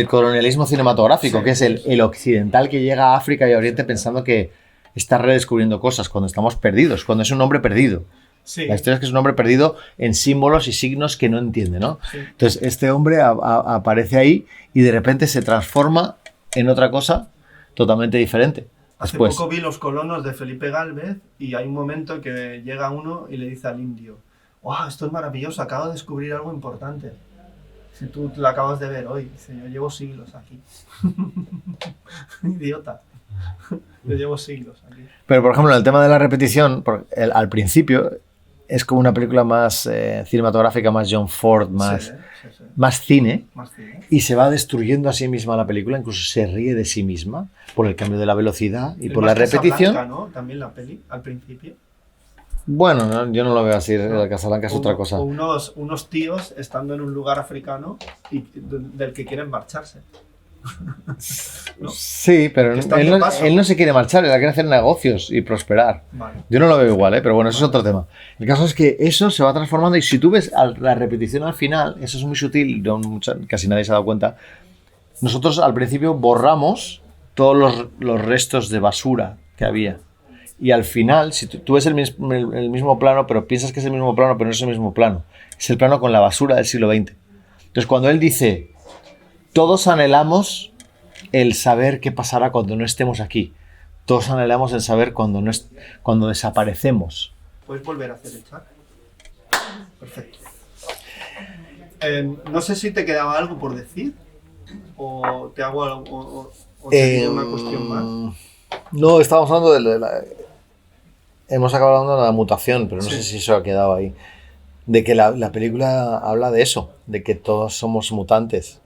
colonialismo cinematográfico, que es el occidental que llega a África y a Oriente pensando que está redescubriendo cosas cuando estamos perdidos, cuando es un hombre perdido. Sí. La historia es que es un hombre perdido en símbolos y signos que no entiende, ¿no? Sí. Entonces, este hombre aparece ahí y de repente se transforma en otra cosa totalmente diferente. Hace poco vi Los colonos de Felipe Gálvez y hay un momento que llega uno y le dice al indio: ¡wow, esto es maravilloso! Acabo de descubrir algo importante. Si tú lo acabas de ver hoy. Dice: yo llevo siglos aquí. Idiota. Yo llevo siglos aquí. Pero, por ejemplo, en el tema de la repetición, al principio es como una película más cinematográfica, más John Ford, más cine, y se va destruyendo a sí misma la película, incluso se ríe de sí misma por el cambio de la velocidad y por la repetición. Casablanca, ¿no? También la peli, al principio. Bueno, no, yo no lo veo así, la Casablanca es otra cosa. O unos tíos estando en un lugar africano y del que quieren marcharse. ¿No? Sí, pero él no se quiere marchar, él quiere hacer negocios y prosperar. Vale. Yo no lo veo igual, pero bueno, eso es otro tema. El caso es que eso se va transformando y si tú ves la repetición al final, eso es muy sutil, casi nadie se ha dado cuenta. Nosotros al principio borramos todos los restos de basura que había Y al final, si tú ves el mismo plano, pero piensas que es el mismo plano, pero no es el mismo plano. Es el plano con la basura del siglo XX. Entonces, cuando él dice, todos anhelamos el saber qué pasará cuando no estemos aquí. Todos anhelamos el saber cuando desaparecemos. ¿Puedes volver a hacer el chat? Perfecto. No sé si te quedaba algo por decir, o te hago algo, o te digo una cuestión más. No, estábamos hablando hemos acabado hablando de la mutación, pero no sé si eso ha quedado ahí. De que la película habla de eso, de que todos somos mutantes,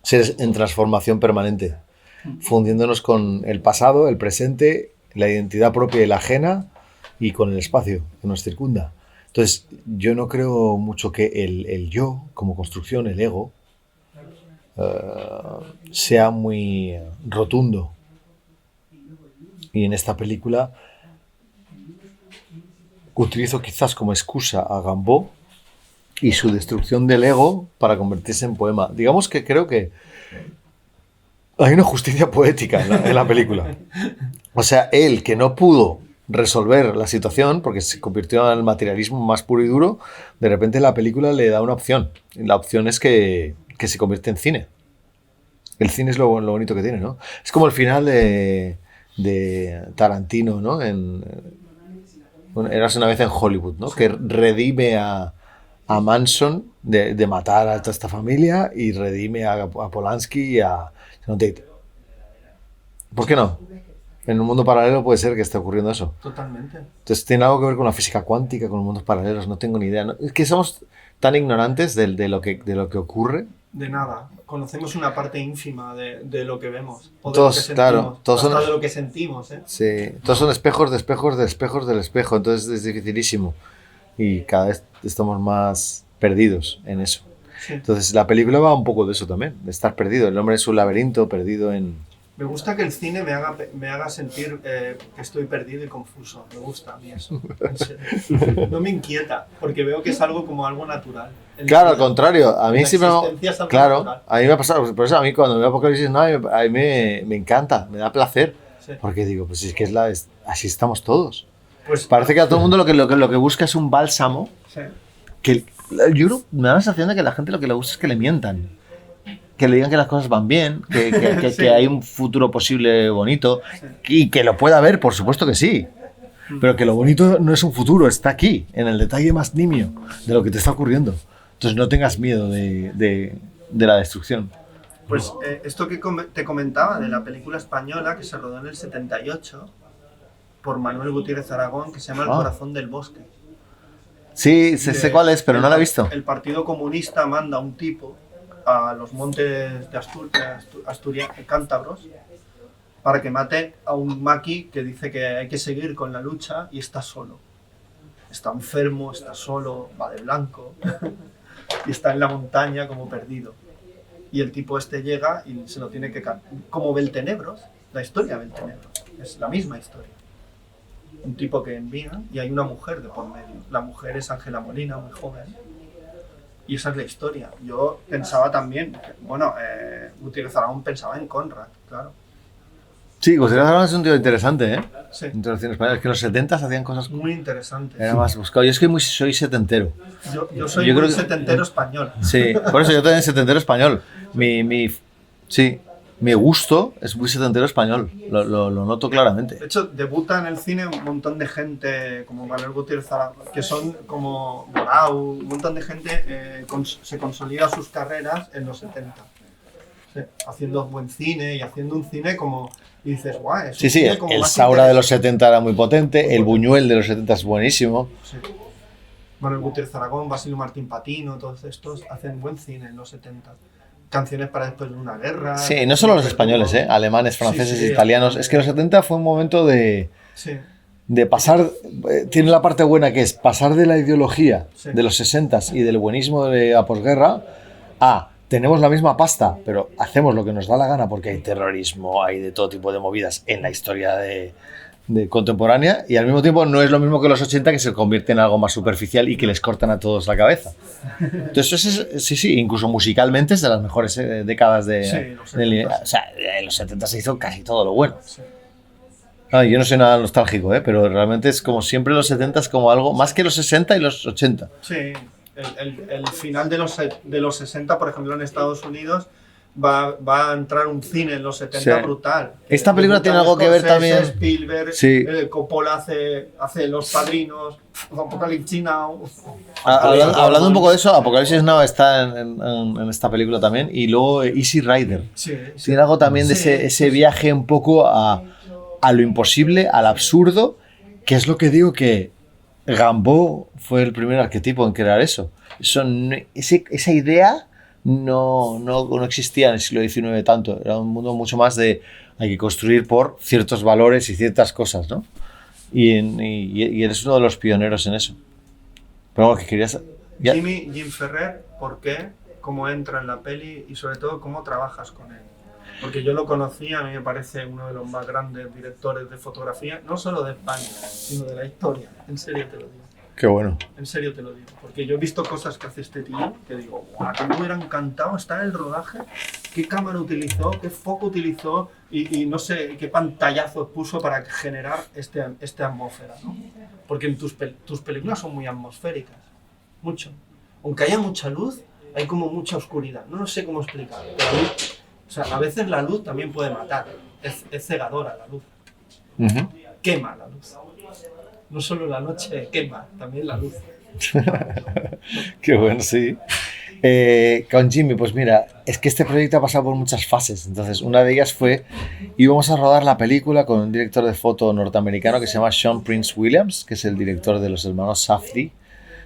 seres en transformación permanente, fundiéndonos con el pasado, el presente, la identidad propia y la ajena, y con el espacio que nos circunda. Entonces, yo no creo mucho que el yo, como construcción, el ego, sea muy rotundo. Y en esta película utilizo quizás como excusa a Gamboa y su destrucción del ego para convertirse en poema. Digamos que creo que hay una justicia poética en la película. O sea, él que no pudo resolver la situación porque se convirtió en el materialismo más puro y duro, de repente la película le da una opción. Y la opción es que se convierte en cine. El cine es lo bonito que tiene, ¿no? Es como el final de Tarantino, ¿no? Eras una vez en Hollywood, ¿no? Que redime a Manson de matar a toda esta familia y redime a Polanski y a Sharon Tate. ¿Por qué no? En un mundo paralelo puede ser que esté ocurriendo eso. Totalmente. Entonces tiene algo que ver con la física cuántica, con los mundos paralelos, no tengo ni idea. ¿No? Es que somos tan ignorantes de lo que ocurre. De nada. Conocemos una parte ínfima de lo que vemos. O de todos, lo que sentimos, claro. Todos hasta son, de lo que sentimos, ¿eh? Sí. Todos son espejos de espejos de espejos del espejo. Entonces es dificilísimo. Y cada vez estamos más perdidos en eso. Sí. Entonces la película va un poco de eso también. De estar perdido. El hombre es un laberinto perdido en... Me gusta que el cine me haga sentir que estoy perdido y confuso. Me gusta a mí eso. En serio. No me inquieta, porque veo que es algo como algo natural. Claro, al contrario. A mí siempre claro, natural. a mí me ha pasado. Por eso a mí cuando veo Apocalipsis Now, a mí me encanta, me da placer. Sí. Porque digo, pues es que así estamos todos. Pues, parece que a todo el mundo lo que busca es un bálsamo. Sí. Que yo creo, me da la sensación de que la gente lo que le gusta es que le mientan. Que le digan que las cosas van bien, sí. Que hay un futuro posible bonito, sí. Y que lo pueda haber, por supuesto que sí. Pero que lo bonito no es un futuro, está aquí, en el detalle más nimio de lo que te está ocurriendo. Entonces no tengas miedo de la destrucción. Pues esto que te comentaba de la película española que se rodó en el 78 por Manuel Gutiérrez Aragón, que se llama El corazón del bosque. Sí, sé cuál es, pero no la he visto. El Partido Comunista manda a un tipo a los montes de Asturias, cántabros, para que mate a un maqui que dice que hay que seguir con la lucha y está solo. Está enfermo, está solo, va de blanco y está en la montaña como perdido. Y el tipo este llega y se lo tiene que... Como Beltenebros, la historia de Beltenebros, es la misma historia. Un tipo que envía y hay una mujer de por medio. La mujer es Ángela Molina, muy joven. Y esa es la historia. Yo pensaba también, bueno, Gutiérrez Aragón pensaba en Conrad, claro. Sí, Gutiérrez Aragón es un tío interesante, ¿eh? Sí. Introducción española. Es que en los 70 hacían cosas muy interesantes. Era más buscado. Yo es que soy setentero. Yo soy muy setentero español. Sí, por eso yo también setentero español. Mi gusto es muy setentero español. Lo noto claramente. De hecho, debuta en el cine un montón de gente como Manuel Gutiérrez Aragón, que son como Borau, un montón de gente se consolida sus carreras en los 70. Sí, haciendo buen cine y haciendo un cine como... Y dices, guau, es un cine como el más Saura de los 70 era muy potente, el Buñuel de los 70 es buenísimo. Sí. Manuel Gutiérrez Aragón, Basilio Martín Patino, todos estos hacen buen cine en los 70. Canciones para después de una guerra. Sí, no solo los españoles, alemanes, franceses, italianos. Es que los 70 fue un momento de pasar... tiene la parte buena que es pasar de la ideología de los 60s y del buenismo de la posguerra a... Tenemos la misma pasta, pero hacemos lo que nos da la gana porque hay terrorismo, hay de todo tipo de movidas en la historia de contemporánea y al mismo tiempo no es lo mismo que los 80 que se convierte en algo más superficial y que les cortan a todos la cabeza. Entonces, sí, incluso musicalmente es de las mejores décadas o sea, en los 70 se hizo casi todo lo bueno. Sí. Yo no soy nada nostálgico, pero realmente es como siempre los 70 es como algo, más que los 60 y los 80. Sí, el final de los 60, por ejemplo, en Estados Unidos, va a entrar un cine en los 70 Sí. brutal. Esta película tiene algo que ver también. Spielberg, Sí. Coppola hace Los Padrinos, Apocalypse Now. Hablando un poco de eso, Apocalipsis Now está en esta película también. Y luego Easy Rider. Sí, Tiene algo también de ese viaje un poco a lo imposible, al absurdo, que es lo que digo que Gambo fue el primer arquetipo en crear eso. Esa idea no existía en el siglo XIX tanto. Era un mundo mucho más de hay que construir por ciertos valores y ciertas cosas, ¿no? Y eres uno de los pioneros en eso. Pero bueno, que querías... Jim Ferrer, ¿por qué? ¿Cómo entra en la peli? Y sobre todo, ¿cómo trabajas con él? Porque yo lo conocí, a mí me parece uno de los más grandes directores de fotografía, no solo de España, sino de la historia. En serio te lo digo. Qué bueno. En serio te lo digo. Porque yo he visto cosas que hace este tío que digo, guau, que me hubiera encantado estar en el rodaje, qué cámara utilizó, qué foco utilizó y no sé qué pantallazos puso para generar esta atmósfera, ¿no? Porque en tus películas son muy atmosféricas, mucho. Aunque haya mucha luz, hay como mucha oscuridad. No sé cómo explicarlo. Pero o sea, a veces la luz también puede matar. Es cegadora la luz. Uh-huh. Quema la luz. No solo la noche quema, también la luz. Qué bueno, sí. Con Jimmy, pues mira, es que este proyecto ha pasado por muchas fases. Entonces, una de ellas fue, íbamos a rodar la película con un director de foto norteamericano que se llama Sean Prince Williams, que es el director de los hermanos Safdie,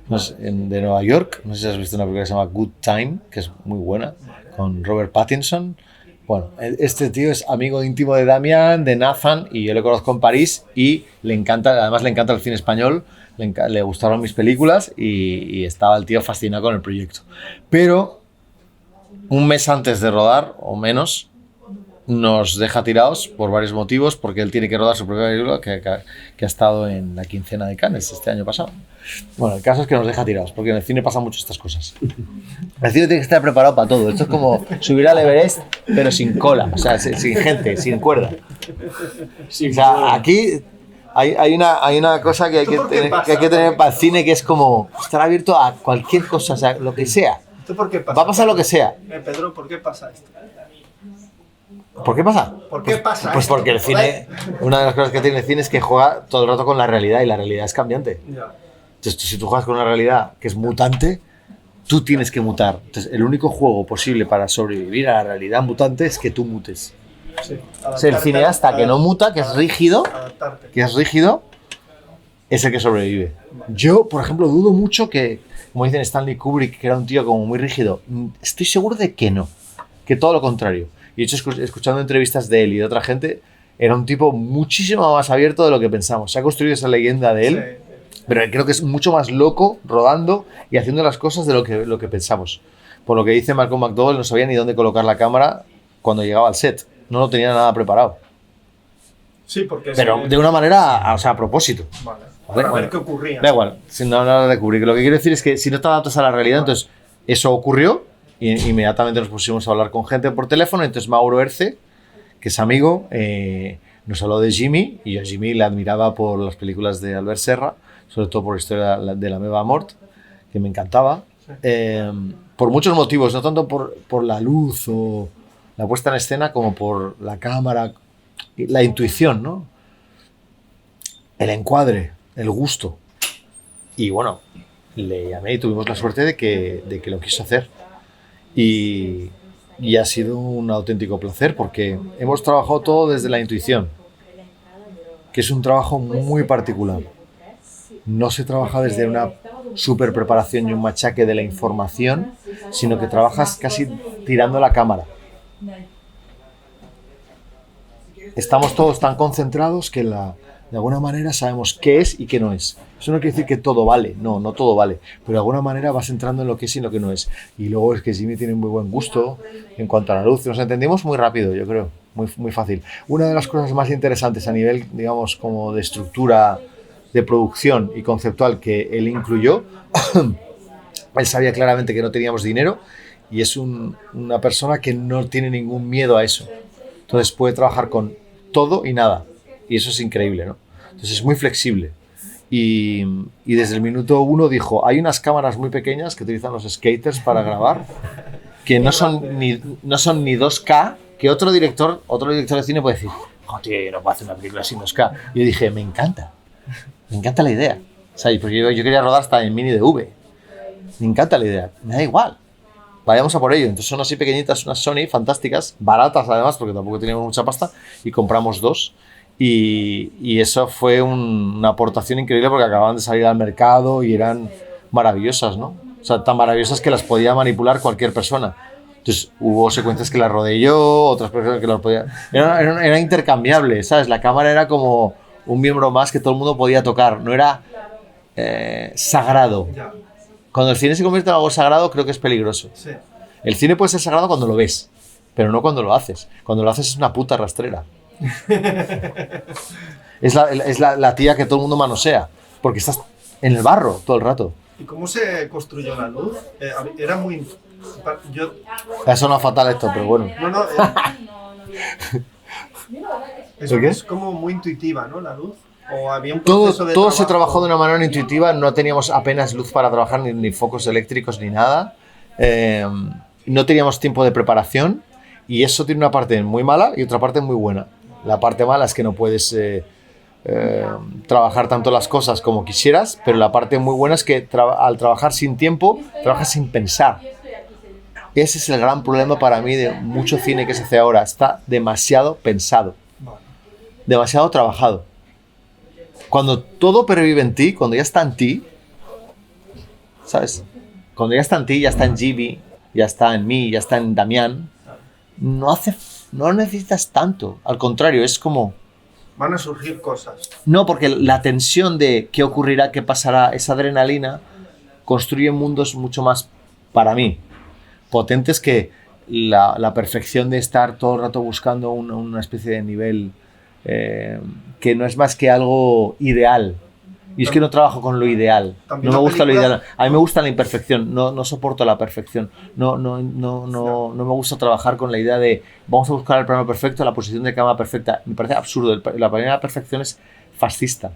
de Nueva York. No sé si has visto una película que se llama Good Time, que es muy buena, con Robert Pattinson. Bueno, este tío es amigo íntimo de Damián, de Nathan, y yo le conozco en París y además le encanta el cine español, le gustaron mis películas y estaba el tío fascinado con el proyecto. Pero un mes antes de rodar, o menos, nos deja tirados por varios motivos, porque él tiene que rodar su propia película que ha estado en la quincena de Cannes este año pasado. Bueno, el caso es que nos deja tirados, porque en el cine pasan mucho estas cosas. El cine tiene que estar preparado para todo. Esto es como subir al Everest, pero sin cola, o sea, sin gente, sin cuerda. O sea, aquí hay una cosa que hay que tener para el cine, que es como estar abierto a cualquier cosa, o sea, lo que sea. ¿Esto por qué pasa? Va a pasar lo que sea. Pedro, ¿por qué pasa esto? ¿Por qué pasa? ¿Por qué pasa Pues esto? porque el cine, una de las cosas que tiene el cine es que juega todo el rato con la realidad, y la realidad es cambiante. Ya. Entonces, si tú juegas con una realidad que es mutante, tú tienes que mutar. Entonces, el único juego posible para sobrevivir a la realidad mutante es que tú mutes. Sí, O sea, el cineasta que no muta, que es rígido, es el que sobrevive. Yo, por ejemplo, dudo mucho que, como dicen Stanley Kubrick, que era un tío como muy rígido, estoy seguro de que no, que todo lo contrario. Y de hecho, escuchando entrevistas de él y de otra gente, era un tipo muchísimo más abierto de lo que pensamos. Se ha construido esa leyenda de él, pero creo que es mucho más loco rodando y haciendo las cosas de lo que pensamos. Por lo que dice Malcolm McDowell, no sabía ni dónde colocar la cámara cuando llegaba al set. No lo tenía nada preparado. Sí, porque... Pero de una manera, o sea, a propósito. Vale. Para ver qué ocurría. Da igual, sin nada de cubrir. Lo que quiero decir es que si no te adaptas a la realidad, entonces eso ocurrió y inmediatamente nos pusimos a hablar con gente por teléfono. Entonces Mauro Erce, que es amigo, nos habló de Jimmy, y yo a Jimmy le admiraba por las películas de Albert Serra, sobre todo por la historia de la Meva Mort, que me encantaba. Por muchos motivos, no tanto por la luz o la puesta en escena, como por la cámara, la intuición, ¿no? El encuadre, el gusto. Y bueno, le llamé y tuvimos la suerte de que lo quiso hacer. Y ha sido un auténtico placer, porque hemos trabajado todo desde la intuición, que es un trabajo muy particular. No se trabaja desde una super preparación y un machaque de la información, sino que trabajas casi tirando la cámara. Estamos todos tan concentrados que de alguna manera sabemos qué es y qué no es. Eso no quiere decir que todo vale, no todo vale, pero de alguna manera vas entrando en lo que es y lo que no es. Y luego es que Jimmy tiene muy buen gusto en cuanto a la luz. Nos entendimos muy rápido, yo creo, muy fácil. Una de las cosas más interesantes a nivel, digamos, como de estructura de producción y conceptual que él incluyó, él sabía claramente que no teníamos dinero, y es una persona que no tiene ningún miedo a eso. Entonces puede trabajar con todo y nada. Y eso es increíble, ¿no? Entonces es muy flexible. Y desde el minuto 1 dijo, hay unas cámaras muy pequeñas que utilizan los skaters para grabar, que no son ni 2K, que otro director de cine puede decir, oh, tío, no puedo hacer una película sin 2K. Y yo dije, me encanta la idea. O sea, porque yo quería rodar hasta en mini DV. Me encanta la idea, me da igual. Vayamos a por ello. Entonces son así pequeñitas, unas Sony fantásticas, baratas además, porque tampoco teníamos mucha pasta, y compramos 2. Y eso fue una aportación increíble porque acababan de salir al mercado y eran maravillosas, ¿no? O sea, tan maravillosas que las podía manipular cualquier persona. Entonces hubo secuencias que las rodé yo, otras personas que las podía... Era intercambiable, ¿sabes? La cámara era como un miembro más que todo el mundo podía tocar, no era sagrado. Cuando el cine se convierte en algo sagrado, creo que es peligroso. Sí. El cine puede ser sagrado cuando lo ves, pero no cuando lo haces. Cuando lo haces es una puta rastrera. Es la tía que todo el mundo manosea, porque estás en el barro todo el rato. ¿Y cómo se construyó la luz? Era muy... Ha sonado fatal esto, pero bueno. No, ¿Qué? es como muy intuitiva, ¿no? La luz. ¿O había un proceso de todo trabajo? Se trabajó de una manera intuitiva, no teníamos apenas luz para trabajar, ni focos eléctricos, ni nada. No teníamos tiempo de preparación, y eso tiene una parte muy mala y otra parte muy buena. La parte mala es que no puedes trabajar tanto las cosas como quisieras, pero la parte muy buena es que al trabajar sin tiempo, trabajas sin pensar. Ese es el gran problema para mí de mucho cine que se hace ahora. Está demasiado pensado, demasiado trabajado. Cuando todo pervive en ti, cuando ya está en ti, ¿sabes? Cuando ya está en ti, ya está en Gibi, ya está en mí, ya está en Damián, no necesitas tanto. Al contrario, es como... Van a surgir cosas. No, porque la tensión de qué ocurrirá, qué pasará, esa adrenalina, construye mundos mucho más, para mí, potentes que la perfección de estar todo el rato buscando una especie de nivel que no es más que algo ideal. Y es que no trabajo con lo ideal. No me gusta lo ideal. A mí me gusta la imperfección. No soporto la perfección. No me gusta trabajar con la idea de vamos a buscar el plano perfecto, la posición de cámara perfecta. Me parece absurdo. La primera perfección es fascista.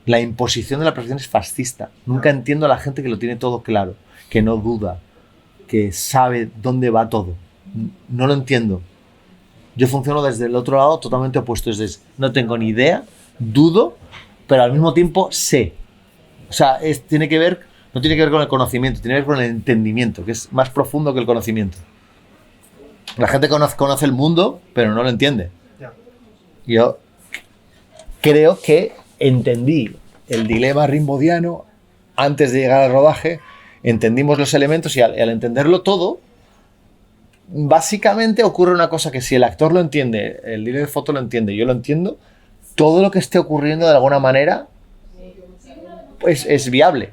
La imposición de la perfección es fascista. Nunca entiendo a la gente que lo tiene todo claro, que no duda, que sabe dónde va todo. No lo entiendo. Yo funciono desde el otro lado totalmente opuesto. Es decir, no tengo ni idea, dudo, pero al mismo tiempo sé. O sea, no tiene que ver con el conocimiento, tiene que ver con el entendimiento, que es más profundo que el conocimiento. La gente conoce el mundo, pero no lo entiende. Yo creo que entendí el dilema rimbaudiano antes de llegar al rodaje, entendimos los elementos y al entenderlo todo, básicamente ocurre una cosa que si el actor lo entiende, el director de foto lo entiende, yo lo entiendo, todo lo que esté ocurriendo de alguna manera pues es viable.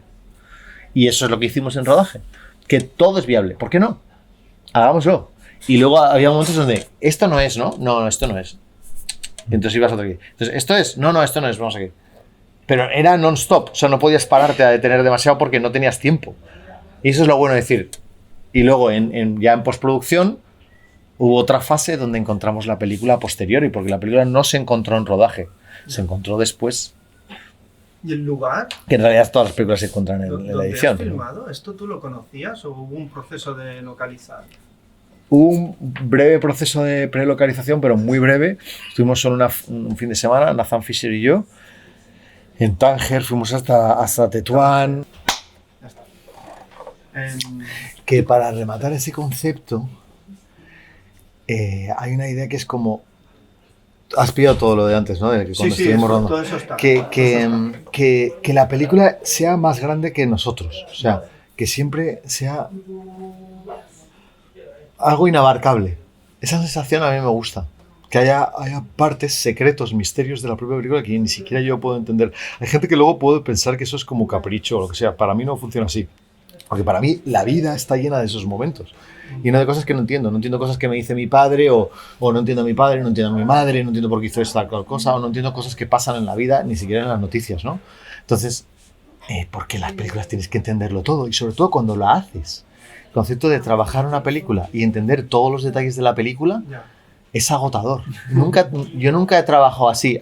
Y eso es lo que hicimos en rodaje, que todo es viable. ¿Por qué no? Hagámoslo. Y luego había momentos donde esto no es, ¿no? No, esto no es. Y entonces ibas a otro aquí. Entonces, ¿esto es? No, esto no es, vamos aquí. Pero era non-stop, o sea, no podías pararte a detener demasiado porque no tenías tiempo. Y eso es lo bueno de decir. Y luego, ya en postproducción, hubo otra fase donde encontramos la película a posteriori, porque la película no se encontró en rodaje, se encontró después. ¿Y el lugar? Que en realidad todas las películas se encuentran en la edición. ¿Dónde has filmado? ¿Esto tú lo conocías o hubo un proceso de localizar? Hubo un breve proceso de prelocalización, pero muy breve. Estuvimos solo un fin de semana, Nathan Fisher y yo, en Tánger, fuimos hasta Tetuán. Ya está. Que para rematar ese concepto, hay una idea que es como... Has pillado todo lo de antes, ¿no? De que cuando estuvimos rodando. Todo eso está. Que la película sea más grande que nosotros. O sea, que siempre sea algo inabarcable. Esa sensación a mí me gusta. Que haya partes, secretos, misterios de la propia película que ni siquiera yo puedo entender. Hay gente que luego puede pensar que eso es como capricho o lo que sea. Para mí no funciona así. Porque para mí la vida está llena de esos momentos. Llena de cosas que no entiendo. No entiendo cosas que me dice mi padre o no entiendo a mi padre, no entiendo a mi madre, no entiendo por qué hizo esta cosa o no entiendo cosas que pasan en la vida, ni siquiera en las noticias, ¿no? Entonces, porque las películas tienes que entenderlo todo y sobre todo cuando la haces. El concepto de trabajar una película y entender todos los detalles de la película es agotador. Yo nunca he trabajado así.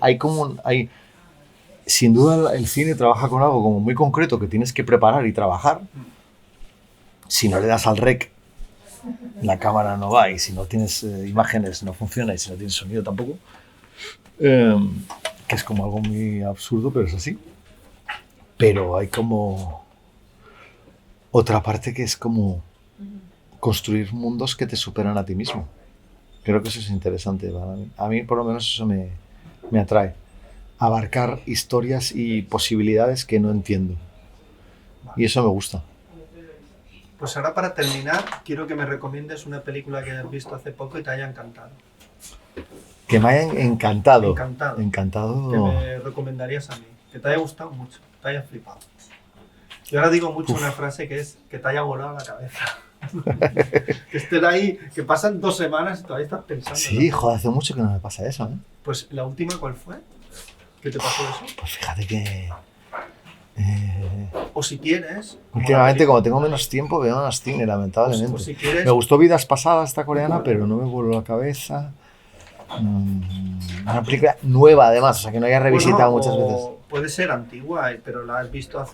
Sin duda el cine trabaja con algo como muy concreto que tienes que preparar y trabajar. Si no le das al rec, la cámara no va, y si no tienes imágenes no funciona, y si no tienes sonido tampoco. Que es como algo muy absurdo, pero es así. Pero hay como otra parte que es como construir mundos que te superan a ti mismo. Creo que eso es interesante para mí. A mí por lo menos eso me atrae. Abarcar historias y posibilidades que no entiendo. Y eso me gusta. Pues ahora, para terminar, quiero que me recomiendes una película que hayas visto hace poco y te haya encantado. Que me haya encantado. Encantado. Que me recomendarías a mí. Que te haya gustado mucho, te haya flipado. Yo ahora digo mucho una frase que es que te haya volado la cabeza. Que estén ahí, que pasan 2 semanas y todavía estás pensando. Sí, joder, hace mucho que no me pasa eso, ¿eh? Pues la última, ¿cuál fue? ¿Qué te pasó eso? Pues fíjate que... O si quieres... Últimamente, como tengo menos tiempo, veo más cine, lamentablemente. Pues si quieres... Me gustó Vidas Pasadas, esta coreana, pero no me voló la cabeza. Una película nueva, además, o sea, que no haya revisitado muchas veces. Puede ser antigua, pero la has visto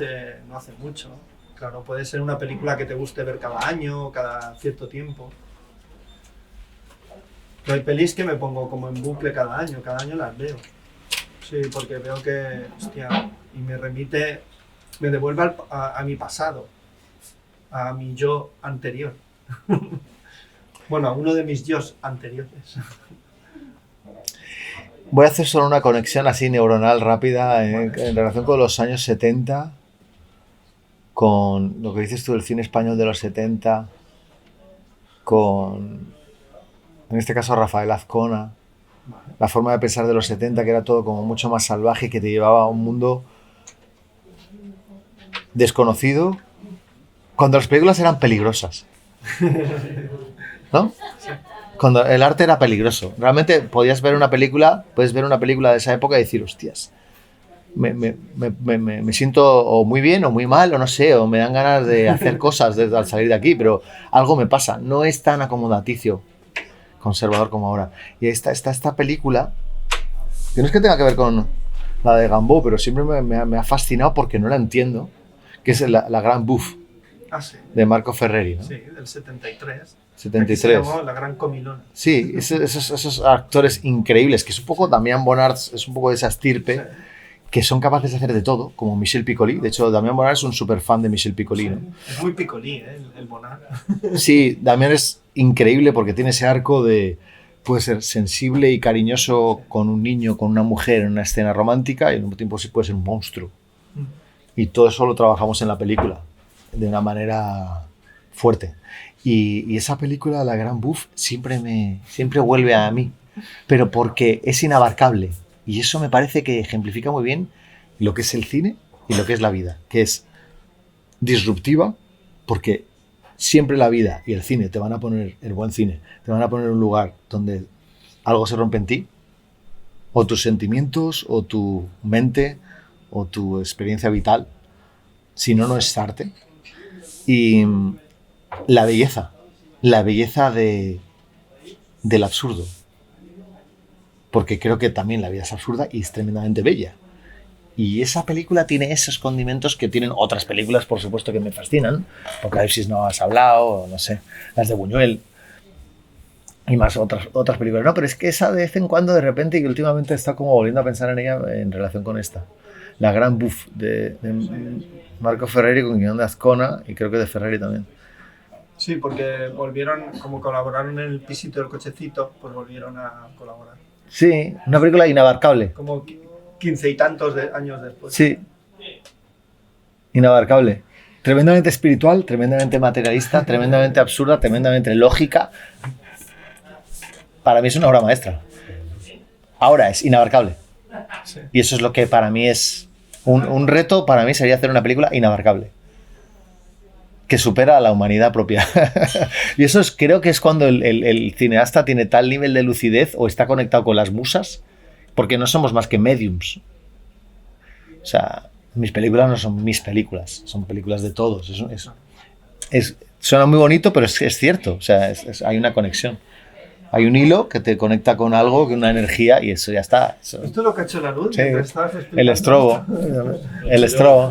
no hace mucho. Claro, puede ser una película que te guste ver cada año, cada cierto tiempo. Pero hay pelis que me pongo como en bucle cada año las veo. Sí, porque veo que, hostia, y me devuelve a mi pasado, a mi yo anterior. Bueno, a uno de mis yos anteriores. Voy a hacer solo una conexión así neuronal rápida en relación con los años 70, con lo que dices tú del cine español de los 70, con, en este caso, Rafael Azcona, la forma de pensar de los 70, que era todo como mucho más salvaje, que te llevaba a un mundo desconocido, cuando las películas eran peligrosas, ¿no? Cuando el arte era peligroso. Realmente puedes ver una película de esa época y decir, hostias, me siento o muy bien o muy mal, o no sé, o me dan ganas de hacer cosas al salir de aquí, pero algo me pasa. No es tan acomodaticio, conservador como ahora. Y está esta película, que no es que tenga que ver con la de Gambo, pero siempre me ha fascinado porque no la entiendo, que es la Gran Bouffe, sí, de Marco Ferreri, ¿no? Sí, del 73. 73. Se llamó La Gran Comilona. Sí, esos actores increíbles, que es un poco Damián Bonnard, es un poco de esa estirpe, sí, que son capaces de hacer de todo, como Michel Piccoli. De hecho, Damián Bonnard es un súper fan de Michel Piccoli, sí, ¿no? Es muy Piccoli, el Bonnard. Sí, Damián es increíble porque tiene ese arco de... Puede ser sensible y cariñoso con un niño, con una mujer en una escena romántica, y al mismo tiempo sí puede ser un monstruo. Y todo eso lo trabajamos en la película, de una manera fuerte. Y esa película, La Gran Bouffe, siempre vuelve a mí, pero porque es inabarcable. Y eso me parece que ejemplifica muy bien lo que es el cine y lo que es la vida, que es disruptiva, porque siempre la vida y el cine te van a poner, el buen cine, te van a poner en un lugar donde algo se rompe en ti, o tus sentimientos, o tu mente, o tu experiencia vital. Si no, no es arte. Y la belleza del absurdo, porque creo que también la vida es absurda y es tremendamente bella, y esa película tiene esos condimentos que tienen otras películas, por supuesto, que me fascinan. Apocalipsis no has hablado, no sé, las de Buñuel y más otras películas, no, pero es que esa de vez en cuando, de repente, y últimamente está como volviendo a pensar en ella en relación con esta, La Gran Bouffe de Marco Ferreri, con guión de Azcona, y creo que de Ferreri también. Sí, porque volvieron, como colaboraron en El pisito del cochecito, pues volvieron a colaborar. Sí, una película inabarcable. Como 15 y tantos años después. Sí, inabarcable. Tremendamente espiritual, tremendamente materialista, tremendamente absurda, tremendamente lógica. Para mí es una obra maestra. Ahora es inabarcable. Sí. Y eso es lo que para mí es un reto. Para mí sería hacer una película inabarcable, que supera a la humanidad propia. Y eso creo que es cuando el cineasta tiene tal nivel de lucidez o está conectado con las musas, porque no somos más que mediums. O sea, mis películas no son mis películas, son películas de todos. Suena muy bonito, pero es cierto. O sea, hay una conexión. Hay un hilo que te conecta con algo, con una energía, y eso ya está. Eso. ¿Esto es lo que ha hecho la luz? Sí, Mientras estabas explicando. el estrobo. El estrobo.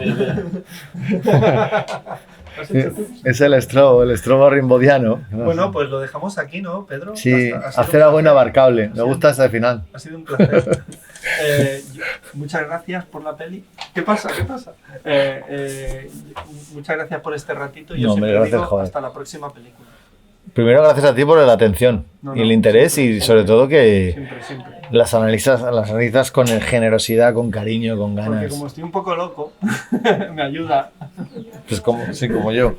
¿Has hecho tú? Es el estrobo rimbodiano. Bueno, pues lo dejamos aquí, ¿no, Pedro? Sí, Ha sido hacer un algo placer. inabarcable. Me gusta ese final. Ha sido un placer. Muchas gracias por la peli. ¿Qué pasa? ¿Qué pasa? Muchas gracias por este ratito. Yo No, hombre, siempre gracias, digo joder. hasta la próxima película. Primero, gracias a ti por la atención No, y el no, interés siempre, y sobre todo que Siempre, siempre. las analizas con generosidad, con cariño, con Porque ganas. como estoy un poco loco, me ayuda. Pues como, sí, como yo.